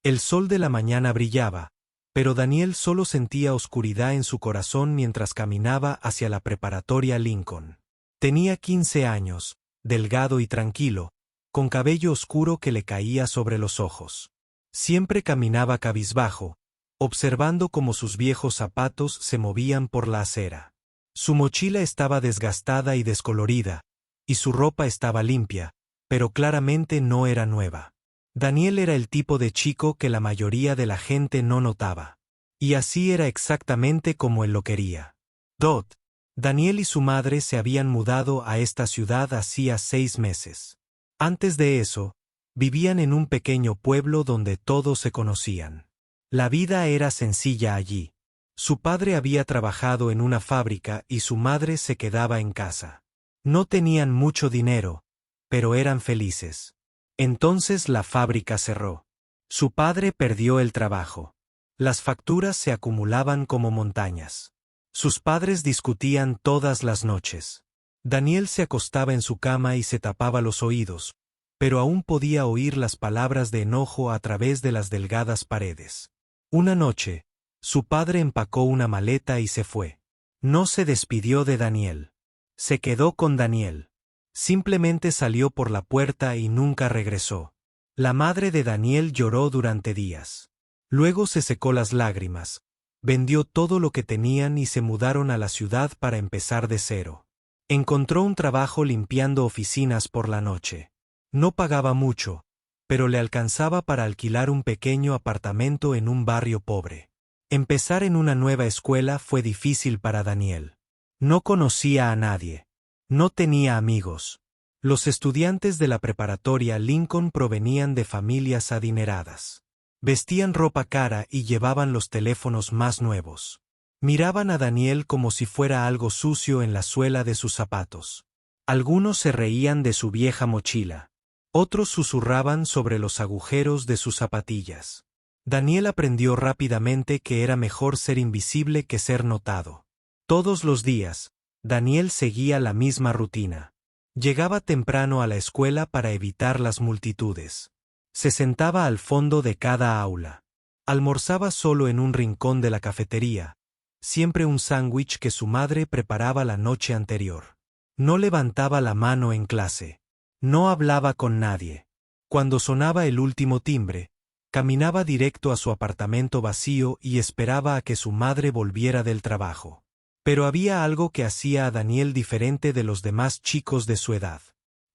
El sol de la mañana brillaba, pero Daniel solo sentía oscuridad en su corazón mientras caminaba hacia la preparatoria Lincoln. Tenía 15 años, delgado y tranquilo, con cabello oscuro que le caía sobre los ojos. Siempre caminaba cabizbajo, observando cómo sus viejos zapatos se movían por la acera. Su mochila estaba desgastada y descolorida, y su ropa estaba limpia, pero claramente no era nueva. Daniel era el tipo de chico que la mayoría de la gente no notaba. Y así era exactamente como él lo quería. Daniel y su madre se habían mudado a esta ciudad hacía 6 meses. Antes de eso, vivían en un pequeño pueblo donde todos se conocían. La vida era sencilla allí. Su padre había trabajado en una fábrica y su madre se quedaba en casa. No tenían mucho dinero, pero eran felices. Entonces la fábrica cerró. Su padre perdió el trabajo. Las facturas se acumulaban como montañas. Sus padres discutían todas las noches. Daniel se acostaba en su cama y se tapaba los oídos, pero aún podía oír las palabras de enojo a través de las delgadas paredes. Una noche, su padre empacó una maleta y se fue. No se despidió de Daniel. Se quedó con Daniel. Simplemente salió por la puerta y nunca regresó. La madre de Daniel lloró durante días. Luego se secó las lágrimas, vendió todo lo que tenían y se mudaron a la ciudad para empezar de cero. Encontró un trabajo limpiando oficinas por la noche. No pagaba mucho, pero le alcanzaba para alquilar un pequeño apartamento en un barrio pobre. Empezar en una nueva escuela fue difícil para Daniel. No conocía a nadie. No tenía amigos. Los estudiantes de la preparatoria Lincoln provenían de familias adineradas. Vestían ropa cara y llevaban los teléfonos más nuevos. Miraban a Daniel como si fuera algo sucio en la suela de sus zapatos. Algunos se reían de su vieja mochila. Otros susurraban sobre los agujeros de sus zapatillas. Daniel aprendió rápidamente que era mejor ser invisible que ser notado. Todos los días, Daniel seguía la misma rutina. Llegaba temprano a la escuela para evitar las multitudes. Se sentaba al fondo de cada aula. Almorzaba solo en un rincón de la cafetería, siempre un sándwich que su madre preparaba la noche anterior. No levantaba la mano en clase. No hablaba con nadie. Cuando sonaba el último timbre, caminaba directo a su apartamento vacío y esperaba a que su madre volviera del trabajo. Pero había algo que hacía a Daniel diferente de los demás chicos de su edad.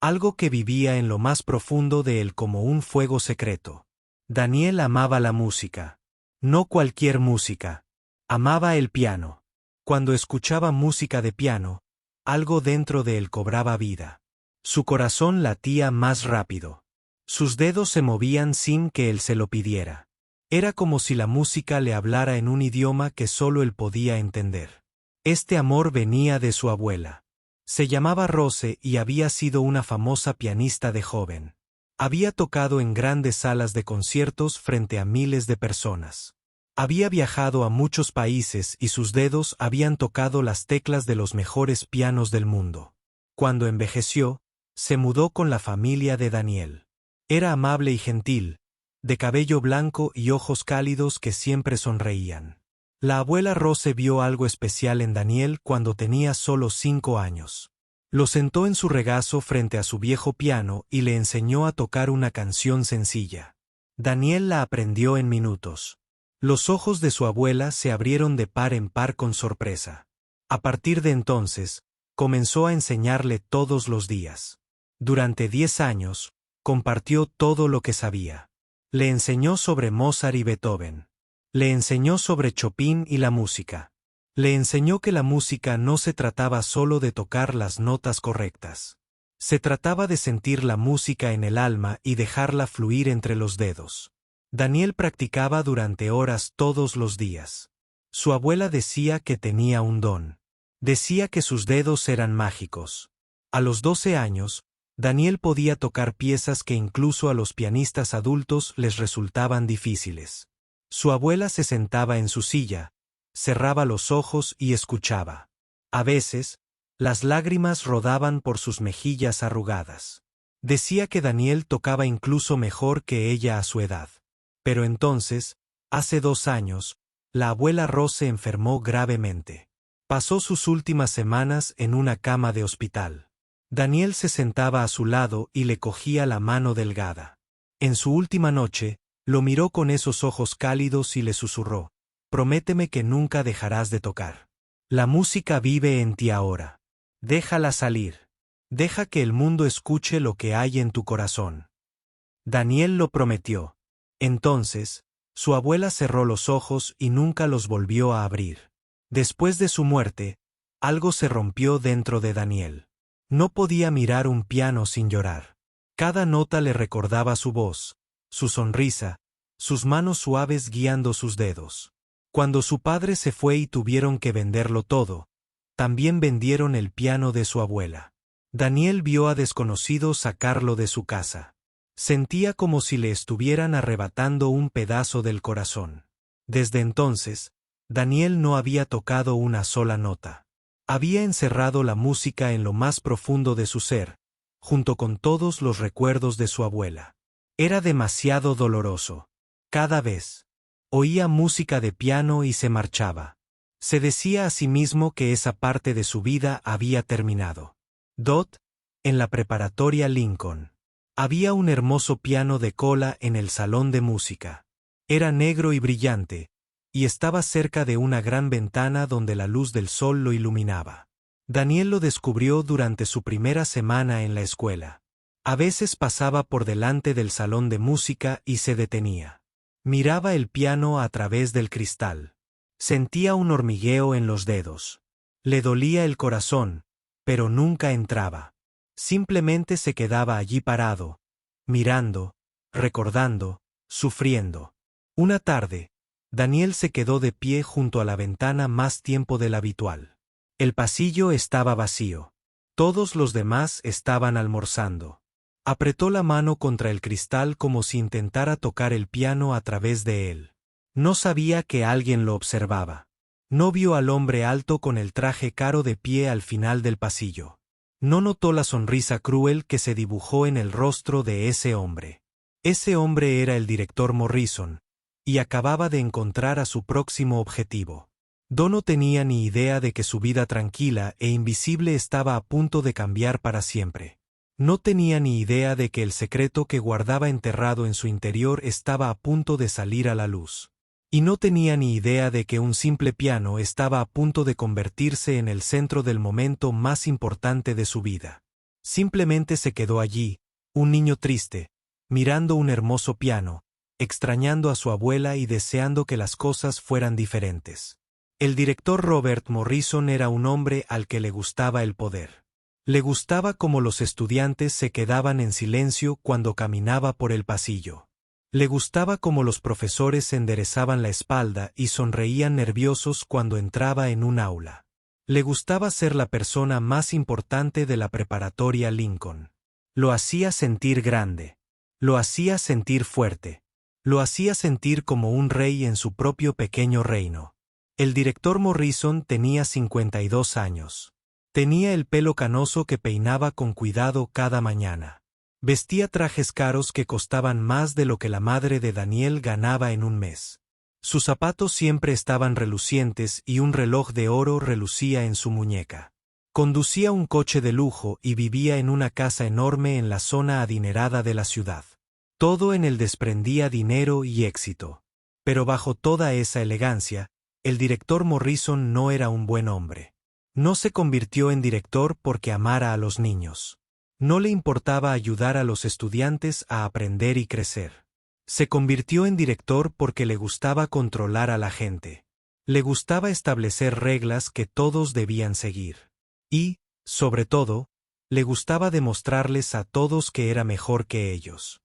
Algo que vivía en lo más profundo de él como un fuego secreto. Daniel amaba la música. No cualquier música. Amaba el piano. Cuando escuchaba música de piano, algo dentro de él cobraba vida. Su corazón latía más rápido. Sus dedos se movían sin que él se lo pidiera. Era como si la música le hablara en un idioma que solo él podía entender. Este amor venía de su abuela. Se llamaba Rose y había sido una famosa pianista de joven. Había tocado en grandes salas de conciertos frente a miles de personas. Había viajado a muchos países y sus dedos habían tocado las teclas de los mejores pianos del mundo. Cuando envejeció, se mudó con la familia de Daniel. Era amable y gentil, de cabello blanco y ojos cálidos que siempre sonreían. La abuela Rose vio algo especial en Daniel cuando tenía solo 5 años. Lo sentó en su regazo frente a su viejo piano y le enseñó a tocar una canción sencilla. Daniel la aprendió en minutos. Los ojos de su abuela se abrieron de par en par con sorpresa. A partir de entonces, comenzó a enseñarle todos los días. Durante 10 años, compartió todo lo que sabía. Le enseñó sobre Mozart y Beethoven. Le enseñó sobre Chopin y la música. Le enseñó que la música no se trataba solo de tocar las notas correctas. Se trataba de sentir la música en el alma y dejarla fluir entre los dedos. Daniel practicaba durante horas todos los días. Su abuela decía que tenía un don. Decía que sus dedos eran mágicos. A los 12 años, Daniel podía tocar piezas que incluso a los pianistas adultos les resultaban difíciles. Su abuela se sentaba en su silla, cerraba los ojos y escuchaba. A veces, las lágrimas rodaban por sus mejillas arrugadas. Decía que Daniel tocaba incluso mejor que ella a su edad. Pero entonces, hace 2 años, la abuela Rose enfermó gravemente. Pasó sus últimas semanas en una cama de hospital. Daniel se sentaba a su lado y le cogía la mano delgada. En su última noche, lo miró con esos ojos cálidos y le susurró: «Prométeme que nunca dejarás de tocar. La música vive en ti ahora. Déjala salir. Deja que el mundo escuche lo que hay en tu corazón». Daniel lo prometió. Entonces, su abuela cerró los ojos y nunca los volvió a abrir. Después de su muerte, algo se rompió dentro de Daniel. No podía mirar un piano sin llorar. Cada nota le recordaba su voz, su sonrisa, sus manos suaves guiando sus dedos. Cuando su padre se fue y tuvieron que venderlo todo, también vendieron el piano de su abuela. Daniel vio a desconocidos sacarlo de su casa. Sentía como si le estuvieran arrebatando un pedazo del corazón. Desde entonces, Daniel no había tocado una sola nota. Había encerrado la música en lo más profundo de su ser, junto con todos los recuerdos de su abuela. Era demasiado doloroso. Cada vez oía música de piano y se marchaba. Se decía a sí mismo que esa parte de su vida había terminado. En la preparatoria Lincoln. Había un hermoso piano de cola en el salón de música. Era negro y brillante, y estaba cerca de una gran ventana donde la luz del sol lo iluminaba. Daniel lo descubrió durante su primera semana en la escuela. A veces pasaba por delante del salón de música y se detenía. Miraba el piano a través del cristal. Sentía un hormigueo en los dedos. Le dolía el corazón, pero nunca entraba. Simplemente se quedaba allí parado, mirando, recordando, sufriendo. Una tarde, Daniel se quedó de pie junto a la ventana más tiempo del habitual. El pasillo estaba vacío. Todos los demás estaban almorzando. Apretó la mano contra el cristal como si intentara tocar el piano a través de él. No sabía que alguien lo observaba. No vio al hombre alto con el traje caro de pie al final del pasillo. No notó la sonrisa cruel que se dibujó en el rostro de ese hombre. Ese hombre era el director Morrison, y acababa de encontrar a su próximo objetivo. No tenía ni idea de que su vida tranquila e invisible estaba a punto de cambiar para siempre. No tenía ni idea de que el secreto que guardaba enterrado en su interior estaba a punto de salir a la luz. Y no tenía ni idea de que un simple piano estaba a punto de convertirse en el centro del momento más importante de su vida. Simplemente se quedó allí, un niño triste, mirando un hermoso piano, extrañando a su abuela y deseando que las cosas fueran diferentes. El director Robert Morrison era un hombre al que le gustaba el poder. Le gustaba cómo los estudiantes se quedaban en silencio cuando caminaba por el pasillo. Le gustaba cómo los profesores enderezaban la espalda y sonreían nerviosos cuando entraba en un aula. Le gustaba ser la persona más importante de la preparatoria Lincoln. Lo hacía sentir grande. Lo hacía sentir fuerte. Lo hacía sentir como un rey en su propio pequeño reino. El director Morrison tenía 52 años. Tenía el pelo canoso que peinaba con cuidado cada mañana. Vestía trajes caros que costaban más de lo que la madre de Daniel ganaba en un mes. Sus zapatos siempre estaban relucientes y un reloj de oro relucía en su muñeca. Conducía un coche de lujo y vivía en una casa enorme en la zona adinerada de la ciudad. Todo en él desprendía dinero y éxito. Pero bajo toda esa elegancia, el director Morrison no era un buen hombre. No se convirtió en director porque amara a los niños. No le importaba ayudar a los estudiantes a aprender y crecer. Se convirtió en director porque le gustaba controlar a la gente. Le gustaba establecer reglas que todos debían seguir. Y, sobre todo, le gustaba demostrarles a todos que era mejor que ellos.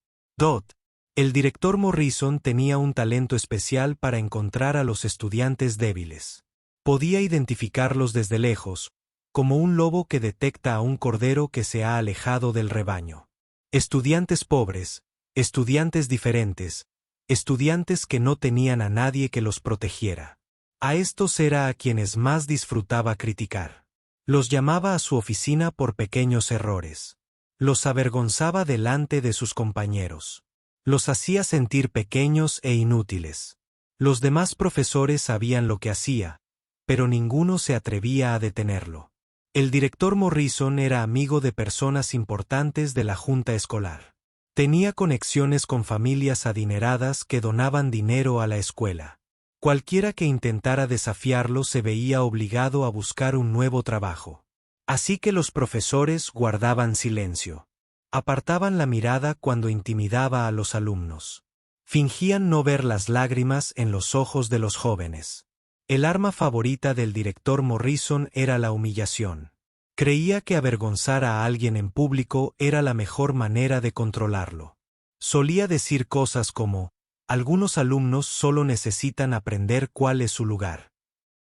El director Morrison tenía un talento especial para encontrar a los estudiantes débiles. Podía identificarlos desde lejos, como un lobo que detecta a un cordero que se ha alejado del rebaño. Estudiantes pobres, estudiantes diferentes, estudiantes que no tenían a nadie que los protegiera. A estos era a quienes más disfrutaba criticar. Los llamaba a su oficina por pequeños errores. Los avergonzaba delante de sus compañeros. Los hacía sentir pequeños e inútiles. Los demás profesores sabían lo que hacía, pero ninguno se atrevía a detenerlo. El director Morrison era amigo de personas importantes de la junta escolar. Tenía conexiones con familias adineradas que donaban dinero a la escuela. Cualquiera que intentara desafiarlo se veía obligado a buscar un nuevo trabajo. Así que los profesores guardaban silencio. Apartaban la mirada cuando intimidaba a los alumnos. Fingían no ver las lágrimas en los ojos de los jóvenes. El arma favorita del director Morrison era la humillación. Creía que avergonzar a alguien en público era la mejor manera de controlarlo. Solía decir cosas como: algunos alumnos solo necesitan aprender cuál es su lugar.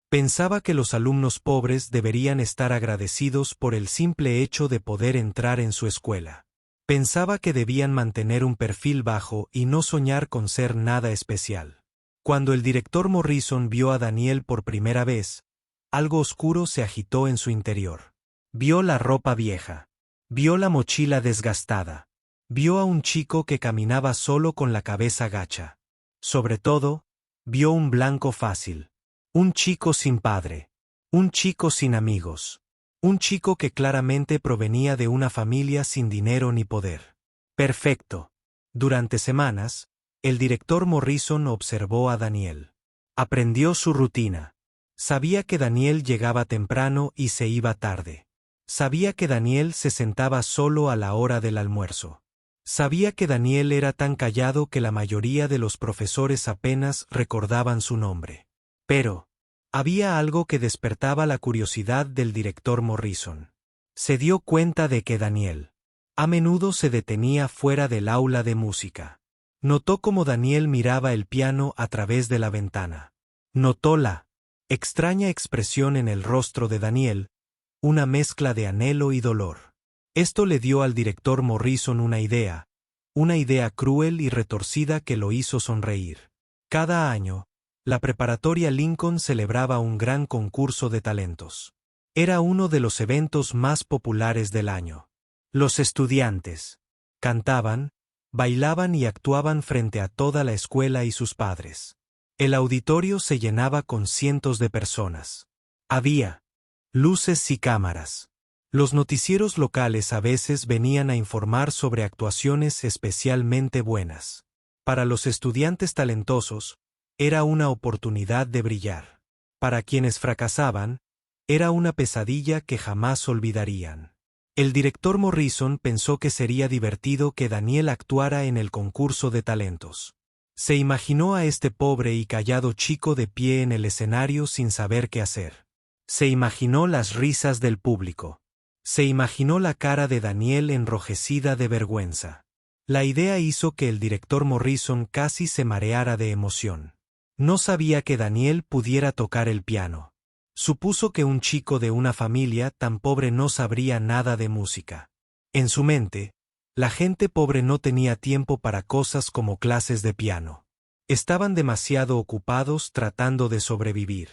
Pensaba que los alumnos pobres deberían estar agradecidos por el simple hecho de poder entrar en su escuela. Pensaba que debían mantener un perfil bajo y no soñar con ser nada especial. Cuando el director Morrison vio a Daniel por primera vez, algo oscuro se agitó en su interior. Vio la ropa vieja. Vio la mochila desgastada. Vio a un chico que caminaba solo con la cabeza gacha. Sobre todo, vio un blanco fácil. Un chico sin padre. Un chico sin amigos. Un chico que claramente provenía de una familia sin dinero ni poder. Perfecto. Durante semanas, el director Morrison observó a Daniel. Aprendió su rutina. Sabía que Daniel llegaba temprano y se iba tarde. Sabía que Daniel se sentaba solo a la hora del almuerzo. Sabía que Daniel era tan callado que la mayoría de los profesores apenas recordaban su nombre. Pero había algo que despertaba la curiosidad del director Morrison. Se dio cuenta de que Daniel a menudo se detenía fuera del aula de música. Notó cómo Daniel miraba el piano a través de la ventana. Notó la extraña expresión en el rostro de Daniel, una mezcla de anhelo y dolor. Esto le dio al director Morrison una idea cruel y retorcida que lo hizo sonreír. Cada año, la preparatoria Lincoln celebraba un gran concurso de talentos. Era uno de los eventos más populares del año. Los estudiantes cantaban, bailaban y actuaban frente a toda la escuela y sus padres. El auditorio se llenaba con cientos de personas. Había luces y cámaras. Los noticieros locales a veces venían a informar sobre actuaciones especialmente buenas. Para los estudiantes talentosos, era una oportunidad de brillar. Para quienes fracasaban, era una pesadilla que jamás olvidarían. El director Morrison pensó que sería divertido que Daniel actuara en el concurso de talentos. Se imaginó a este pobre y callado chico de pie en el escenario sin saber qué hacer. Se imaginó las risas del público. Se imaginó la cara de Daniel enrojecida de vergüenza. La idea hizo que el director Morrison casi se mareara de emoción. No sabía que Daniel pudiera tocar el piano. Supuso que un chico de una familia tan pobre no sabría nada de música. En su mente, la gente pobre no tenía tiempo para cosas como clases de piano. Estaban demasiado ocupados tratando de sobrevivir.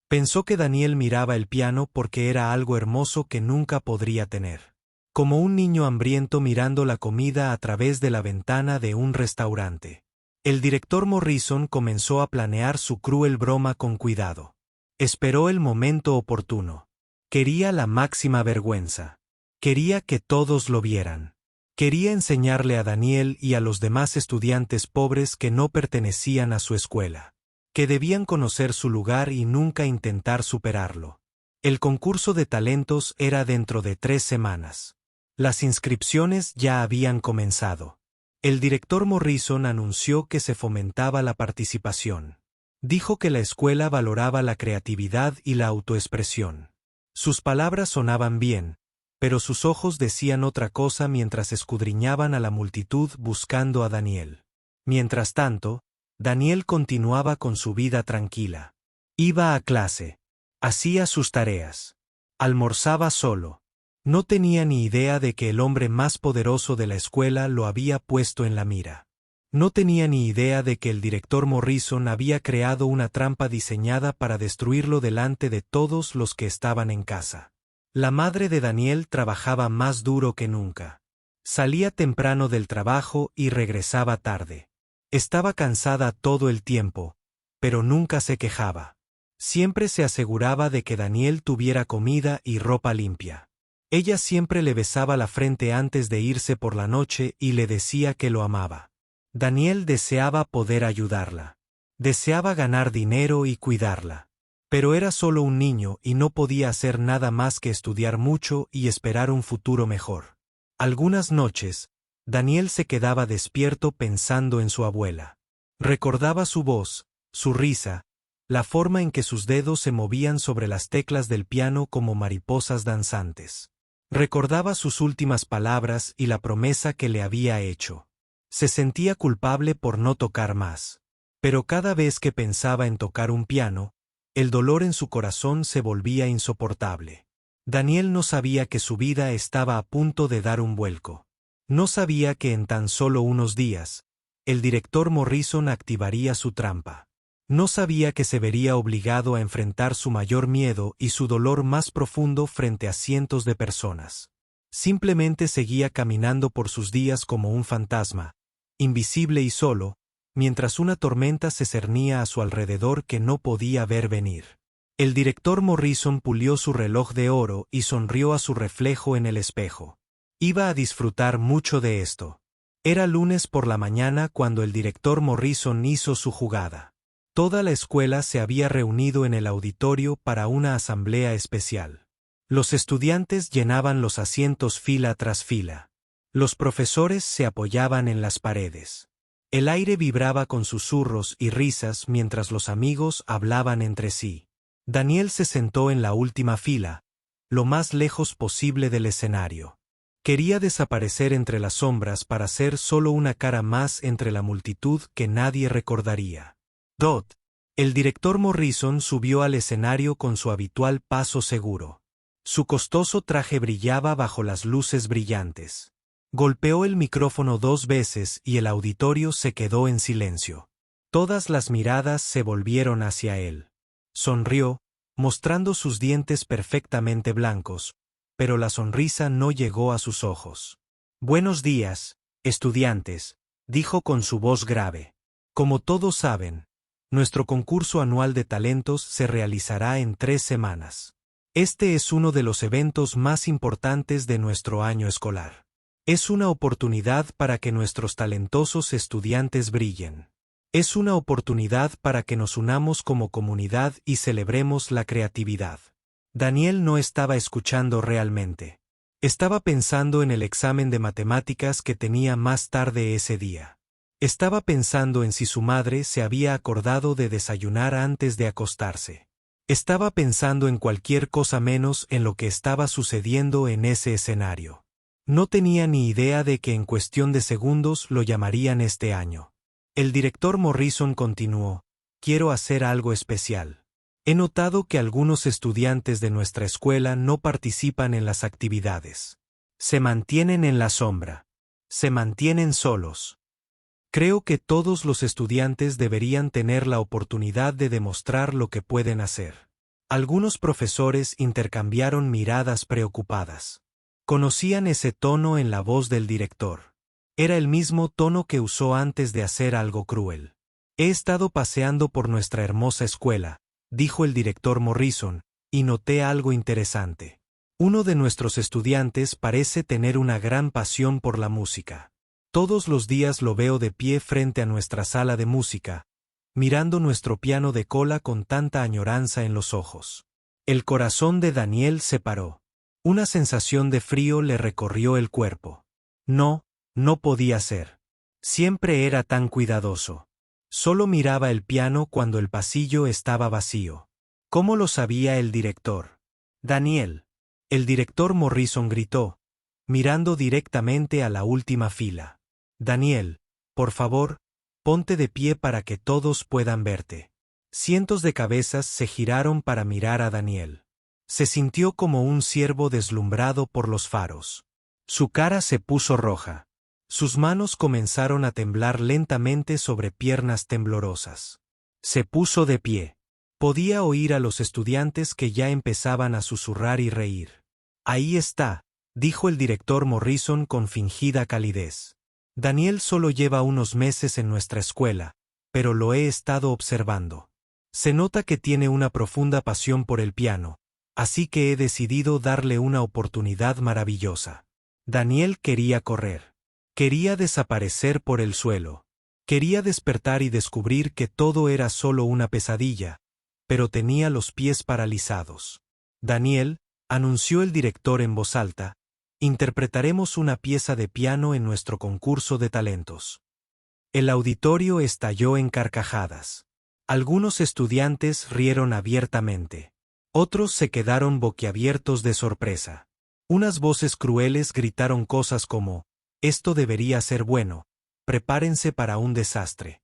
Pensó que Daniel miraba el piano porque era algo hermoso que nunca podría tener. Como un niño hambriento mirando la comida a través de la ventana de un restaurante. El director Morrison comenzó a planear su cruel broma con cuidado. Esperó el momento oportuno. Quería la máxima vergüenza. Quería que todos lo vieran. Quería enseñarle a Daniel y a los demás estudiantes pobres que no pertenecían a su escuela. Que debían conocer su lugar y nunca intentar superarlo. El concurso de talentos era dentro de 3 semanas. Las inscripciones ya habían comenzado. El director Morrison anunció que se fomentaba la participación. Dijo que la escuela valoraba la creatividad y la autoexpresión. Sus palabras sonaban bien, pero sus ojos decían otra cosa mientras escudriñaban a la multitud buscando a Daniel. Mientras tanto, Daniel continuaba con su vida tranquila. Iba a clase. Hacía sus tareas. Almorzaba solo. No tenía ni idea de que el hombre más poderoso de la escuela lo había puesto en la mira. No tenía ni idea de que el director Morrison había creado una trampa diseñada para destruirlo delante de todos los que estaban en casa. La madre de Daniel trabajaba más duro que nunca. Salía temprano del trabajo y regresaba tarde. Estaba cansada todo el tiempo, pero nunca se quejaba. Siempre se aseguraba de que Daniel tuviera comida y ropa limpia. Ella siempre le besaba la frente antes de irse por la noche y le decía que lo amaba. Daniel deseaba poder ayudarla. Deseaba ganar dinero y cuidarla. Pero era solo un niño y no podía hacer nada más que estudiar mucho y esperar un futuro mejor. Algunas noches, Daniel se quedaba despierto pensando en su abuela. Recordaba su voz, su risa, la forma en que sus dedos se movían sobre las teclas del piano como mariposas danzantes. Recordaba sus últimas palabras y la promesa que le había hecho. Se sentía culpable por no tocar más. Pero cada vez que pensaba en tocar un piano, el dolor en su corazón se volvía insoportable. Daniel no sabía que su vida estaba a punto de dar un vuelco. No sabía que en tan solo unos días, el director Morrison activaría su trampa. No sabía que se vería obligado a enfrentar su mayor miedo y su dolor más profundo frente a cientos de personas. Simplemente seguía caminando por sus días como un fantasma, invisible y solo, mientras una tormenta se cernía a su alrededor que no podía ver venir. El director Morrison pulió su reloj de oro y sonrió a su reflejo en el espejo. Iba a disfrutar mucho de esto. Era lunes por la mañana cuando el director Morrison hizo su jugada. Toda la escuela se había reunido en el auditorio para una asamblea especial. Los estudiantes llenaban los asientos fila tras fila. Los profesores se apoyaban en las paredes. El aire vibraba con susurros y risas mientras los amigos hablaban entre sí. Daniel se sentó en la última fila, lo más lejos posible del escenario. Quería desaparecer entre las sombras para ser solo una cara más entre la multitud que nadie recordaría. El director Morrison subió al escenario con su habitual paso seguro. Su costoso traje brillaba bajo las luces brillantes. Golpeó el micrófono 2 veces y el auditorio se quedó en silencio. Todas las miradas se volvieron hacia él. Sonrió, mostrando sus dientes perfectamente blancos, pero la sonrisa no llegó a sus ojos. «Buenos días, estudiantes», dijo con su voz grave. «Como todos saben, nuestro concurso anual de talentos se realizará en 3 semanas. Este es uno de los eventos más importantes de nuestro año escolar. Es una oportunidad para que nuestros talentosos estudiantes brillen. Es una oportunidad para que nos unamos como comunidad y celebremos la creatividad». Daniel no estaba escuchando realmente. Estaba pensando en el examen de matemáticas que tenía más tarde ese día. Estaba pensando en si su madre se había acordado de desayunar antes de acostarse. Estaba pensando en cualquier cosa menos en lo que estaba sucediendo en ese escenario. No tenía ni idea de que en cuestión de segundos lo llamarían este año. El director Morrison continuó: «Quiero hacer algo especial. He notado que algunos estudiantes de nuestra escuela no participan en las actividades. Se mantienen en la sombra. Se mantienen solos. Creo que todos los estudiantes deberían tener la oportunidad de demostrar lo que pueden hacer». Algunos profesores intercambiaron miradas preocupadas. Conocían ese tono en la voz del director. Era el mismo tono que usó antes de hacer algo cruel. «He estado paseando por nuestra hermosa escuela», dijo el director Morrison, «y noté algo interesante. Uno de nuestros estudiantes parece tener una gran pasión por la música. Todos los días lo veo de pie frente a nuestra sala de música, mirando nuestro piano de cola con tanta añoranza en los ojos». El corazón de Daniel se paró. Una sensación de frío le recorrió el cuerpo. No podía ser. Siempre era tan cuidadoso. Solo miraba el piano cuando el pasillo estaba vacío. ¿Cómo lo sabía el director? «Daniel». El director Morrison gritó, mirando directamente a la última fila. «Daniel, por favor, ponte de pie para que todos puedan verte». Cientos de cabezas se giraron para mirar a Daniel. Se sintió como un ciervo deslumbrado por los faros. Su cara se puso roja. Sus manos comenzaron a temblar lentamente sobre piernas temblorosas. Se puso de pie. Podía oír a los estudiantes que ya empezaban a susurrar y reír. «Ahí está», dijo el director Morrison con fingida calidez. Daniel solo lleva unos meses en nuestra escuela, pero lo he estado observando. Se nota que tiene una profunda pasión por el piano, así que he decidido darle una oportunidad maravillosa. Daniel quería correr. Quería desaparecer por el suelo. Quería despertar y descubrir que todo era solo una pesadilla, pero tenía los pies paralizados. Daniel, anunció el director en voz alta, interpretaremos una pieza de piano en nuestro concurso de talentos. El auditorio estalló en carcajadas. Algunos estudiantes rieron abiertamente. Otros se quedaron boquiabiertos de sorpresa. Unas voces crueles gritaron cosas como, «Esto debería ser bueno, prepárense para un desastre».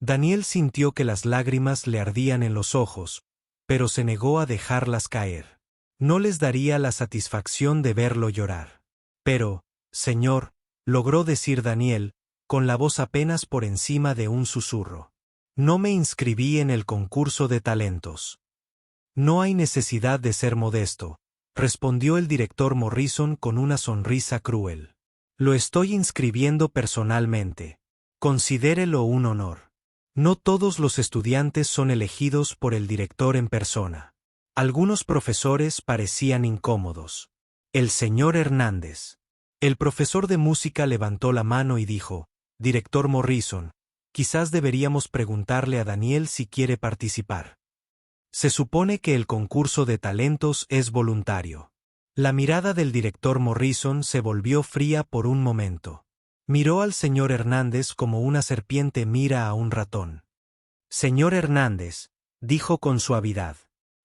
Daniel sintió que las lágrimas le ardían en los ojos, pero se negó a dejarlas caer. No les daría la satisfacción de verlo llorar. Pero, señor, logró decir Daniel, con la voz apenas por encima de un susurro. No me inscribí en el concurso de talentos. No hay necesidad de ser modesto, respondió el director Morrison con una sonrisa cruel. Lo estoy inscribiendo personalmente. Considérelo un honor. No todos los estudiantes son elegidos por el director en persona. Algunos profesores parecían incómodos. El señor Hernández. El profesor de música levantó la mano y dijo, «Director Morrison, quizás deberíamos preguntarle a Daniel si quiere participar. Se supone que el concurso de talentos es voluntario». La mirada del director Morrison se volvió fría por un momento. Miró al señor Hernández como una serpiente mira a un ratón. «Señor Hernández», dijo con suavidad,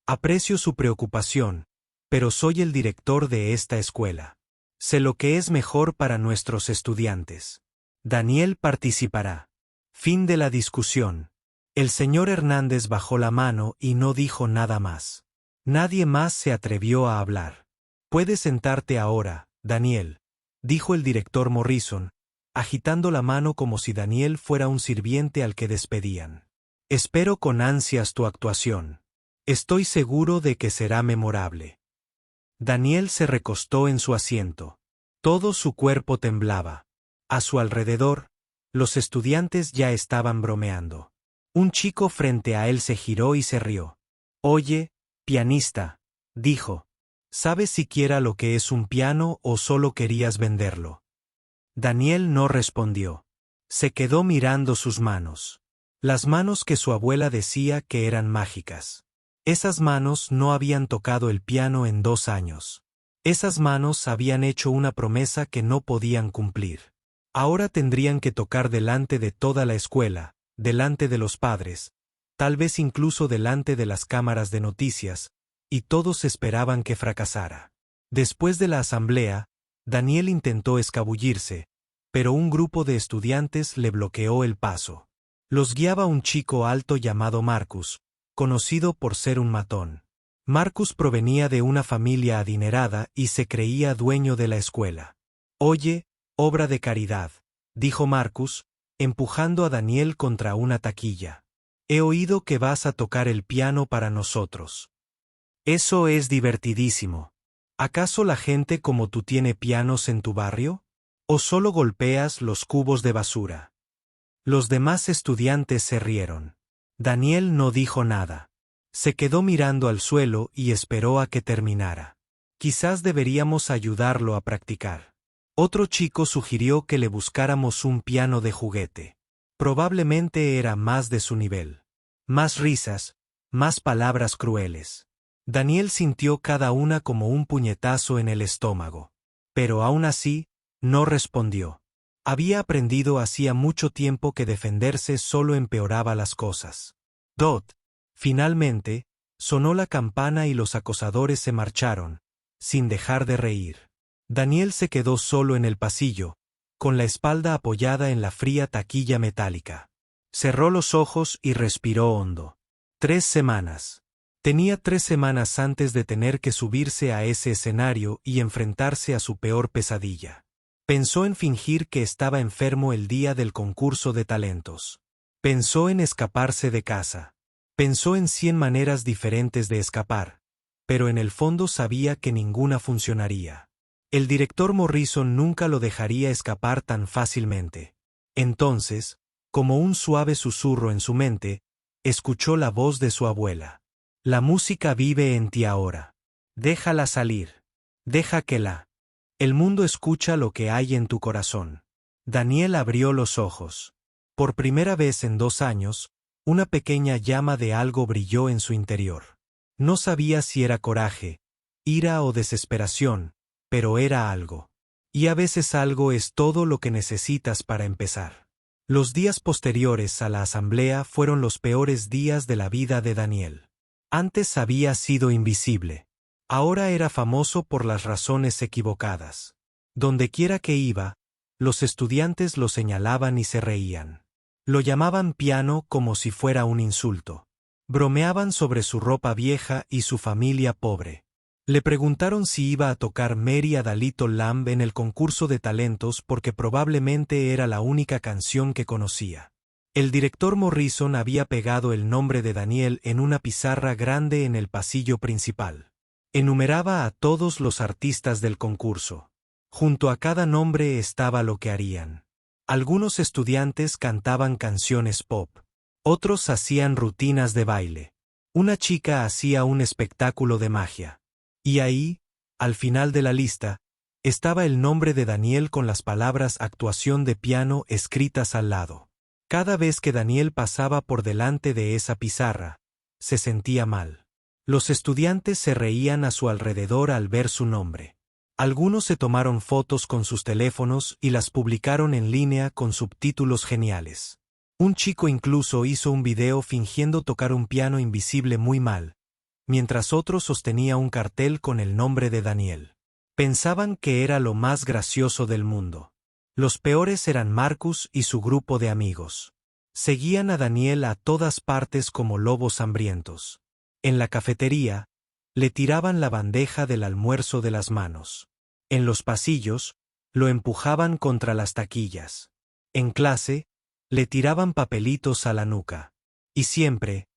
«aprecio su preocupación, pero soy el director de esta escuela. Sé lo que es mejor para nuestros estudiantes. Daniel participará». Fin de la discusión. El señor Hernández bajó la mano y no dijo nada más. Nadie más se atrevió a hablar. «Puedes sentarte ahora, Daniel», dijo el director Morrison, agitando la mano como si Daniel fuera un sirviente al que despedían. «Espero con ansias tu actuación. Estoy seguro de que será memorable». Daniel se recostó en su asiento. Todo su cuerpo temblaba. A su alrededor, los estudiantes ya estaban bromeando. Un chico frente a él se giró y se rió. «Oye, pianista», dijo, «¿sabes siquiera lo que es un piano o solo querías venderlo?» Daniel no respondió. Se quedó mirando sus manos. Las manos que su abuela decía que eran mágicas. Esas manos no habían tocado el piano en 2 años. Esas manos habían hecho una promesa que no podían cumplir. Ahora tendrían que tocar delante de toda la escuela, delante de los padres, tal vez incluso delante de las cámaras de noticias, y todos esperaban que fracasara. Después de la asamblea, Daniel intentó escabullirse, pero un grupo de estudiantes le bloqueó el paso. Los guiaba un chico alto llamado Marcus, conocido por ser un matón. Marcus provenía de una familia adinerada y se creía dueño de la escuela. «Oye, obra de caridad», dijo Marcus, empujando a Daniel contra una taquilla. «He oído que vas a tocar el piano para nosotros. Eso es divertidísimo. ¿Acaso la gente como tú tiene pianos en tu barrio? ¿O solo golpeas los cubos de basura?» Los demás estudiantes se rieron. Daniel no dijo nada. Se quedó mirando al suelo y esperó a que terminara. «Quizás deberíamos ayudarlo a practicar». Otro chico sugirió que le buscáramos un piano de juguete. Probablemente era más de su nivel. Más risas, más palabras crueles. Daniel sintió cada una como un puñetazo en el estómago. Pero aún así, no respondió. Había aprendido hacía mucho tiempo que defenderse solo empeoraba las cosas. Finalmente, sonó la campana y los acosadores se marcharon, sin dejar de reír. Daniel se quedó solo en el pasillo, con la espalda apoyada en la fría taquilla metálica. Cerró los ojos y respiró hondo. 3 semanas. Tenía 3 semanas antes de tener que subirse a ese escenario y enfrentarse a su peor pesadilla. Pensó en fingir que estaba enfermo el día del concurso de talentos. Pensó en escaparse de casa. Pensó en 100 maneras diferentes de escapar, pero en el fondo sabía que ninguna funcionaría. El director Morrison nunca lo dejaría escapar tan fácilmente. Entonces, como un suave susurro en su mente, escuchó la voz de su abuela. La música vive en ti ahora. Déjala salir. Deja que el mundo escucha lo que hay en tu corazón. Daniel abrió los ojos. Por primera vez en 2 años, una pequeña llama de algo brilló en su interior. No sabía si era coraje, ira o desesperación, pero era algo. Y a veces algo es todo lo que necesitas para empezar. Los días posteriores a la asamblea fueron los peores días de la vida de Daniel. Antes había sido invisible. Ahora era famoso por las razones equivocadas. Dondequiera que iba, los estudiantes lo señalaban y se reían. Lo llamaban piano como si fuera un insulto. Bromeaban sobre su ropa vieja y su familia pobre. Le preguntaron si iba a tocar Mary a the Little Lamb en el concurso de talentos porque probablemente era la única canción que conocía. El director Morrison había pegado el nombre de Daniel en una pizarra grande en el pasillo principal. Enumeraba a todos los artistas del concurso. Junto a cada nombre estaba lo que harían. Algunos estudiantes cantaban canciones pop. Otros hacían rutinas de baile. Una chica hacía un espectáculo de magia. Y ahí, al final de la lista, estaba el nombre de Daniel con las palabras actuación de piano escritas al lado. Cada vez que Daniel pasaba por delante de esa pizarra, se sentía mal. Los estudiantes se reían a su alrededor al ver su nombre. Algunos se tomaron fotos con sus teléfonos y las publicaron en línea con subtítulos geniales. Un chico incluso hizo un video fingiendo tocar un piano invisible muy mal, mientras otro sostenía un cartel con el nombre de Daniel. Pensaban que era lo más gracioso del mundo. Los peores eran Marcus y su grupo de amigos. Seguían a Daniel a todas partes como lobos hambrientos. En la cafetería, le tiraban la bandeja del almuerzo de las manos. En los pasillos, lo empujaban contra las taquillas. En clase, le tiraban papelitos a la nuca. Y siempre,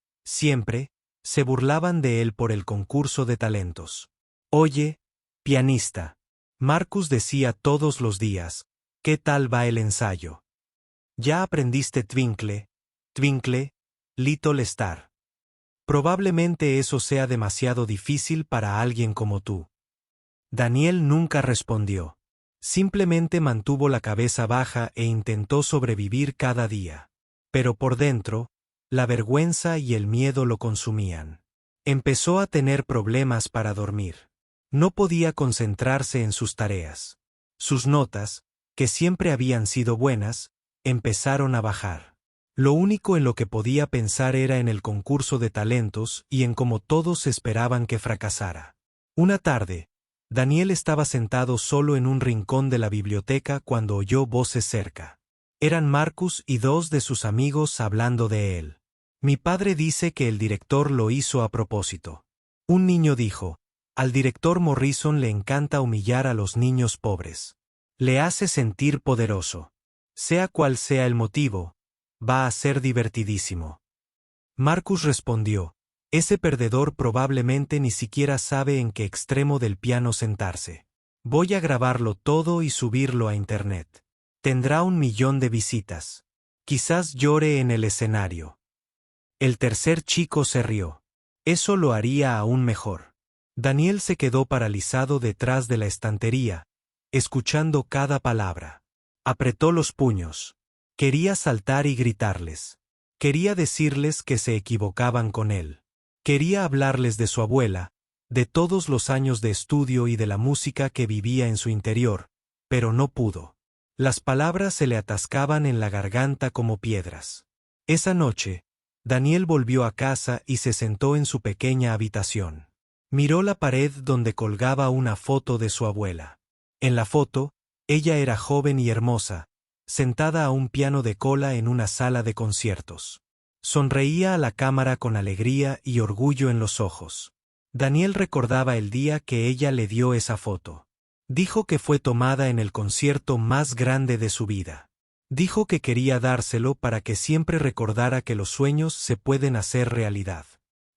se burlaban de él por el concurso de talentos. Oye, pianista. Marcus decía todos los días, ¿qué tal va el ensayo? ¿Ya aprendiste Twinkle, Twinkle, Little Star? Probablemente eso sea demasiado difícil para alguien como tú. Daniel nunca respondió. Simplemente mantuvo la cabeza baja e intentó sobrevivir cada día. Pero por dentro, la vergüenza y el miedo lo consumían. Empezó a tener problemas para dormir. No podía concentrarse en sus tareas. Sus notas, que siempre habían sido buenas, empezaron a bajar. Lo único en lo que podía pensar era en el concurso de talentos y en cómo todos esperaban que fracasara. Una tarde, Daniel estaba sentado solo en un rincón de la biblioteca cuando oyó voces cerca. Eran Marcus y 2 de sus amigos hablando de él. Mi padre dice que el director lo hizo a propósito. Un niño dijo, al director Morrison le encanta humillar a los niños pobres. Le hace sentir poderoso. Sea cual sea el motivo, va a ser divertidísimo. Marcus respondió, ese perdedor probablemente ni siquiera sabe en qué extremo del piano sentarse. Voy a grabarlo todo y subirlo a internet. Tendrá 1 millón de visitas. Quizás llore en el escenario. El tercer chico se rió. Eso lo haría aún mejor. Daniel se quedó paralizado detrás de la estantería, escuchando cada palabra. Apretó los puños. Quería saltar y gritarles. Quería decirles que se equivocaban con él. Quería hablarles de su abuela, de todos los años de estudio y de la música que vivía en su interior, pero no pudo. Las palabras se le atascaban en la garganta como piedras. Esa noche, Daniel volvió a casa y se sentó en su pequeña habitación. Miró la pared donde colgaba una foto de su abuela. En la foto, ella era joven y hermosa, sentada a un piano de cola en una sala de conciertos. Sonreía a la cámara con alegría y orgullo en los ojos. Daniel recordaba el día que ella le dio esa foto. Dijo que fue tomada en el concierto más grande de su vida. Dijo que quería dárselo para que siempre recordara que los sueños se pueden hacer realidad.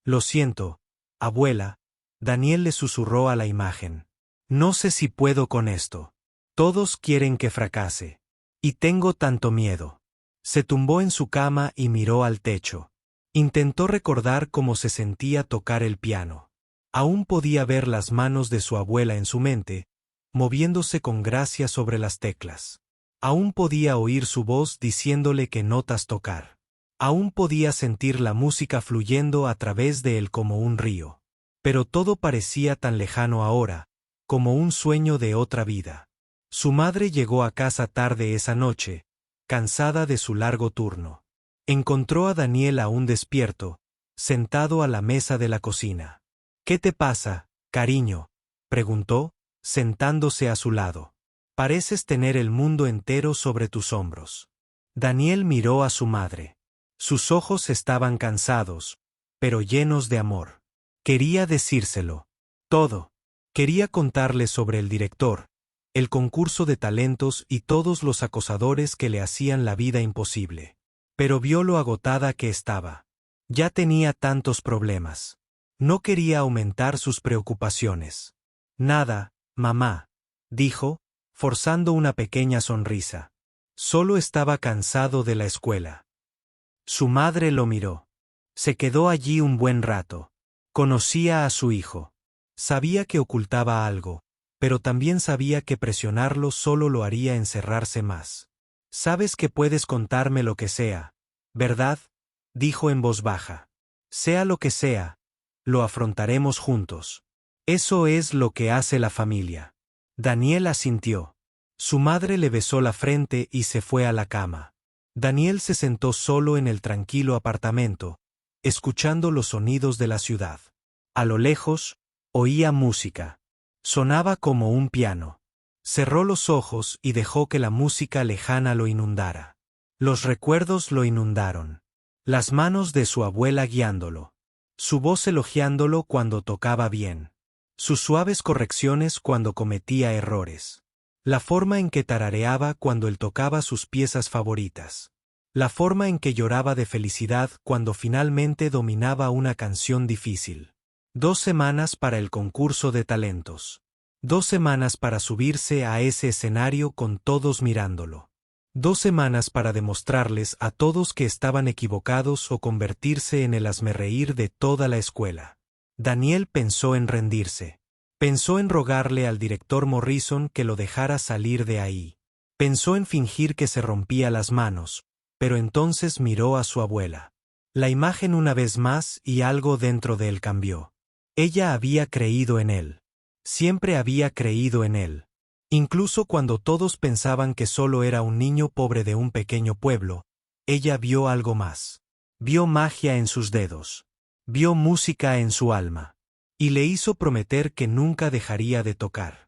Lo siento, abuela, Daniel le susurró a la imagen. No sé si puedo con esto. Todos quieren que fracase. Y tengo tanto miedo. Se tumbó en su cama y miró al techo. Intentó recordar cómo se sentía tocar el piano. Aún podía ver las manos de su abuela en su mente, moviéndose con gracia sobre las teclas. Aún podía oír su voz diciéndole qué notas tocar. Aún podía sentir la música fluyendo a través de él como un río. Pero todo parecía tan lejano ahora, como un sueño de otra vida. Su madre llegó a casa tarde esa noche, cansada de su largo turno. Encontró a Daniel aún despierto, sentado a la mesa de la cocina. «¿Qué te pasa, cariño?», preguntó, sentándose a su lado. «Pareces tener el mundo entero sobre tus hombros». Daniel miró a su madre. Sus ojos estaban cansados, pero llenos de amor. Quería decírselo. Todo. Quería contarle sobre el director, el concurso de talentos y todos los acosadores que le hacían la vida imposible. Pero vio lo agotada que estaba. Ya tenía tantos problemas. No quería aumentar sus preocupaciones. «Nada, mamá», dijo, forzando una pequeña sonrisa. Solo estaba cansado de la escuela. Su madre lo miró. Se quedó allí un buen rato. Conocía a su hijo. Sabía que ocultaba algo, pero también sabía que presionarlo solo lo haría encerrarse más. «Sabes que puedes contarme lo que sea, ¿verdad?», dijo en voz baja. «Sea lo que sea, lo afrontaremos juntos. Eso es lo que hace la familia». Daniel asintió. Su madre le besó la frente y se fue a la cama. Daniel se sentó solo en el tranquilo apartamento, escuchando los sonidos de la ciudad. A lo lejos, oía música. Sonaba como un piano. Cerró los ojos y dejó que la música lejana lo inundara. Los recuerdos lo inundaron. Las manos de su abuela guiándolo. Su voz elogiándolo cuando tocaba bien. Sus suaves correcciones cuando cometía errores. La forma en que tarareaba cuando él tocaba sus piezas favoritas. La forma en que lloraba de felicidad cuando finalmente dominaba una canción difícil. 2 semanas para el concurso de talentos. 2 semanas para subirse a ese escenario con todos mirándolo. 2 semanas para demostrarles a todos que estaban equivocados o convertirse en el hazmerreír de toda la escuela. Daniel pensó en rendirse. Pensó en rogarle al director Morrison que lo dejara salir de ahí. Pensó en fingir que se rompía las manos, pero entonces miró a su abuela. La imagen una vez más y algo dentro de él cambió. Ella había creído en él. Siempre había creído en él. Incluso cuando todos pensaban que solo era un niño pobre de un pequeño pueblo, ella vio algo más. Vio magia en sus dedos. Vio música en su alma. Y le hizo prometer que nunca dejaría de tocar.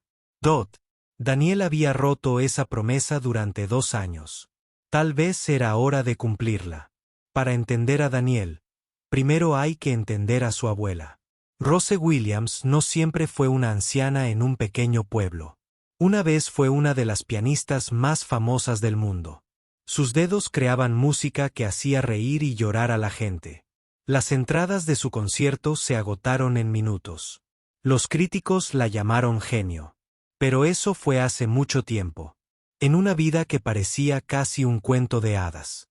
Daniel había roto esa promesa durante 2 años. Tal vez era hora de cumplirla. Para entender a Daniel, primero hay que entender a su abuela. Rose Williams no siempre fue una anciana en un pequeño pueblo. Una vez fue una de las pianistas más famosas del mundo. Sus dedos creaban música que hacía reír y llorar a la gente. Las entradas de su concierto se agotaron en minutos. Los críticos la llamaron genio. Pero eso fue hace mucho tiempo. En una vida que parecía casi un cuento de hadas.